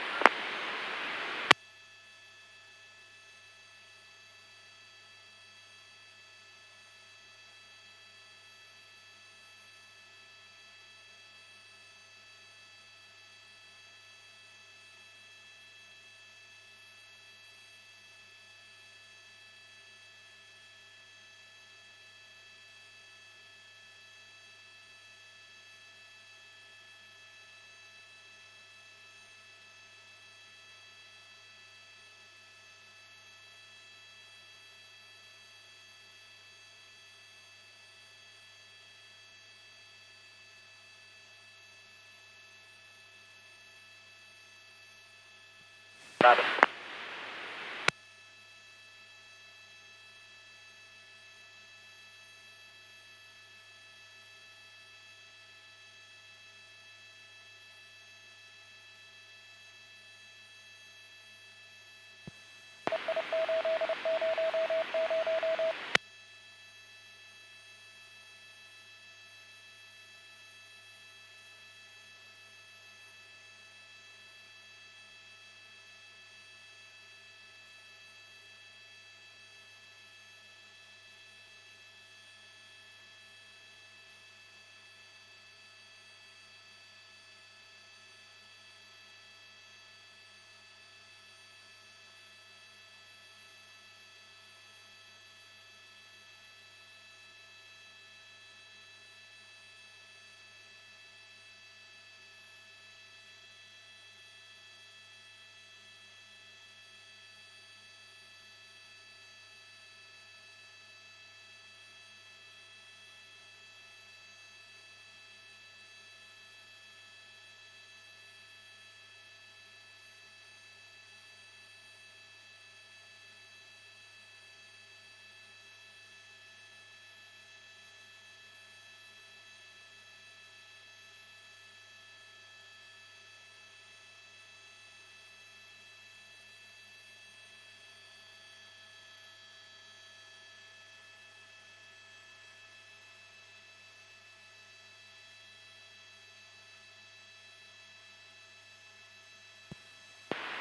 Copy.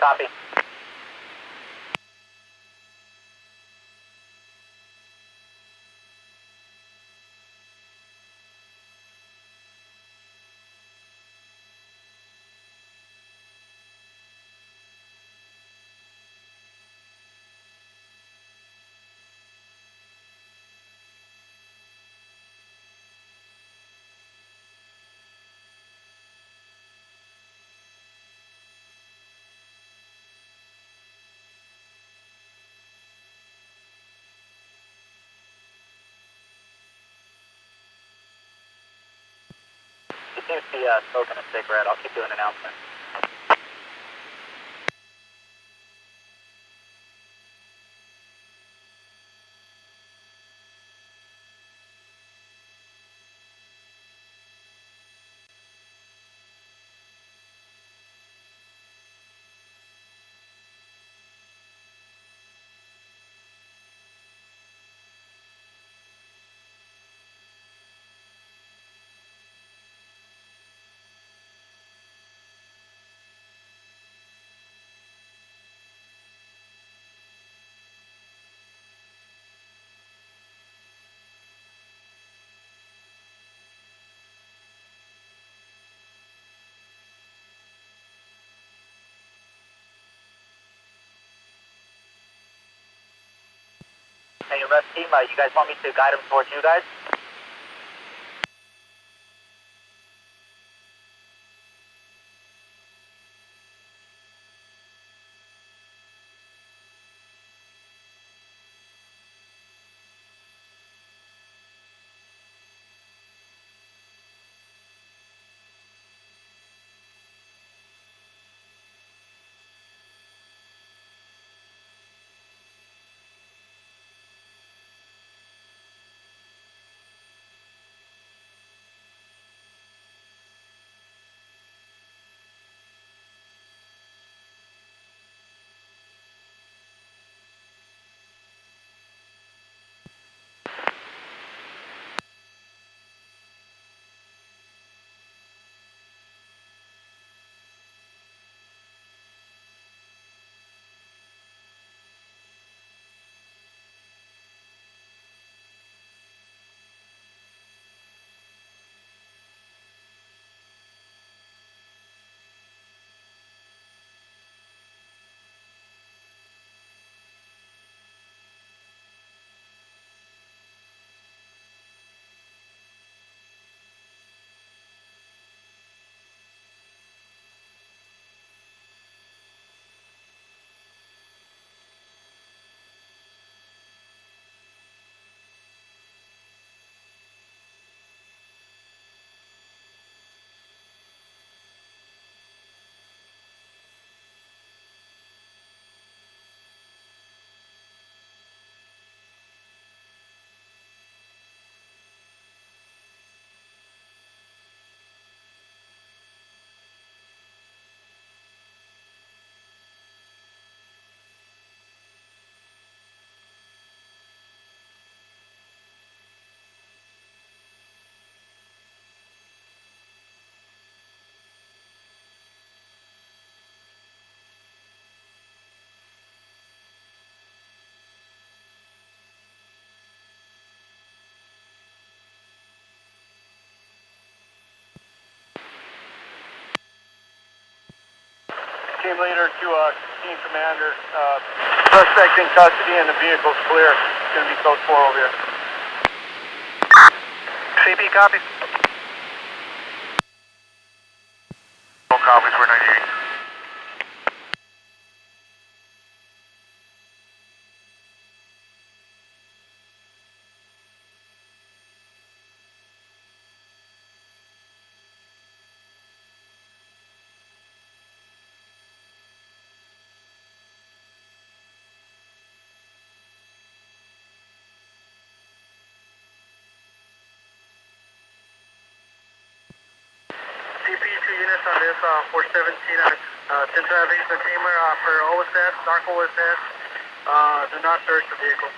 Copy. It seems to be smoking a cigarette. I'll keep doing an announcement. Hey, rest team, you guys want me to guide him towards you guys? Team leader to team commander. Suspect in custody and the vehicle's clear. It's going to be code 4 over here. CP, copy. No copies for 98. CP, 2 units on this 417 Central Avenue Tamer for OSS, narco OSS. Do not search the vehicle.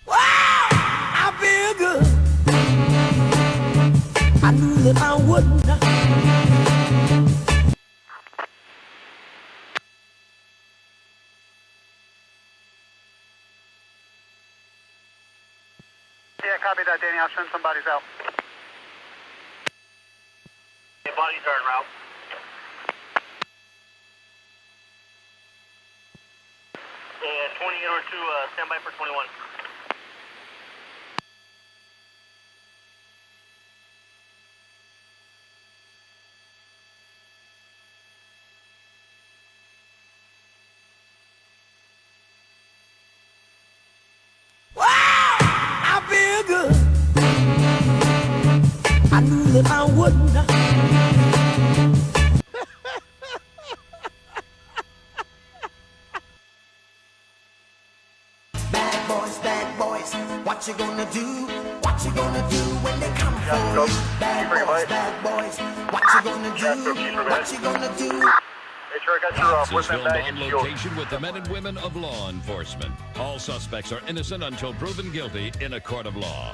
I feel good. I knew that I wouldn't. Yeah, copy that, Danny. I'll send somebody's out. Hey, bodies are en route. Yeah, 20 or 2, standby for 21. knew that I would not. Bad boys, what you gonna do? What you gonna do when they come for you? Bad boys, what you gonna do? What you gonna do? Make sure I got your This is boyfriend filmed bag on and shield. location with the men and women of law enforcement. All suspects are innocent until proven guilty in a court of law.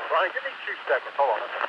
Ronnie, give me 2 seconds. Hold on.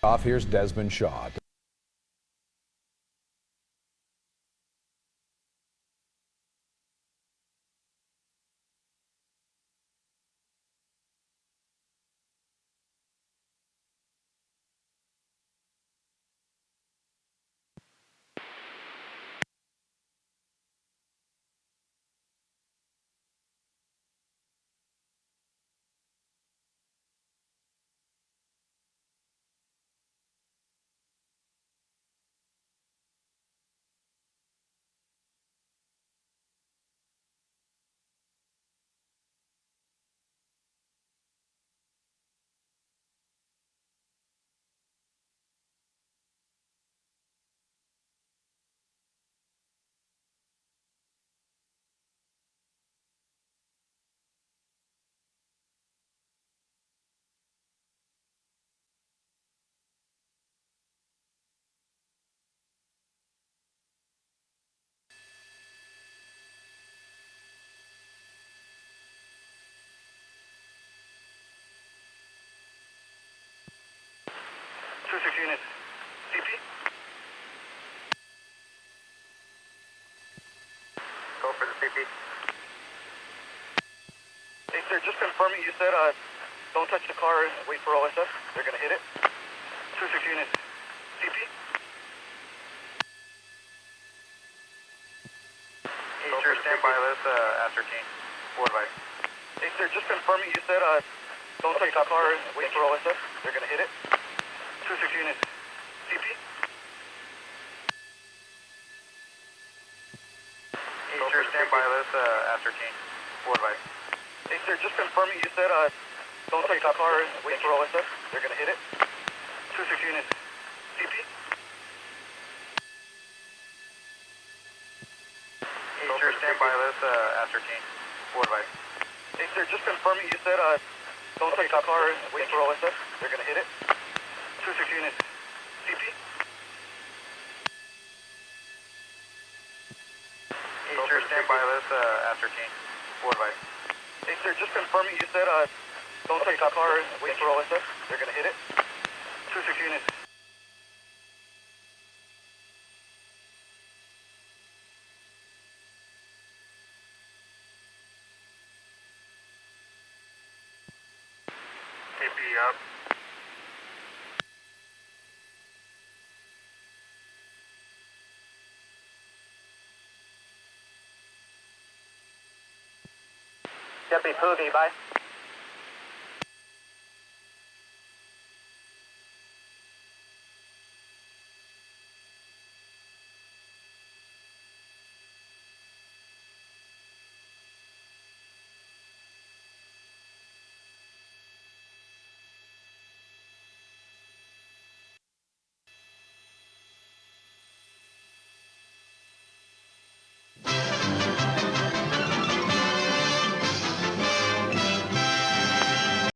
Off, here's Desmond Shaw. Units. CP? Go for the CP. Hey, sir, just confirming you said, don't touch the car and wait for OSF. They're gonna hit it. 26 units. CP? Hey, sure, stand by. Let's ascertain. Forward by. Hey, sir, just confirming you said, don't touch the car and wait for OSF. They're gonna hit it. 26 units. CP? Hey, sure, stand by. Let's ascertain. Forward by. Hey, sir, just confirming you said, don't touch the car and wait for OSF. They're gonna hit it. 26 units. CP? Hey, sure, stand by. Let's ascertain. Forward by. Hey, sir, just confirming you said, don't touch the car and wait for OSF. They're gonna hit it. 26 units. CP? Hey, sure, stand by. Let's ascertain. Forward by. Hey, sir, just confirming you said, don't touch the car and wait for OSF. They're gonna hit it. 26 units. CP up. Deputy Poogie, bye.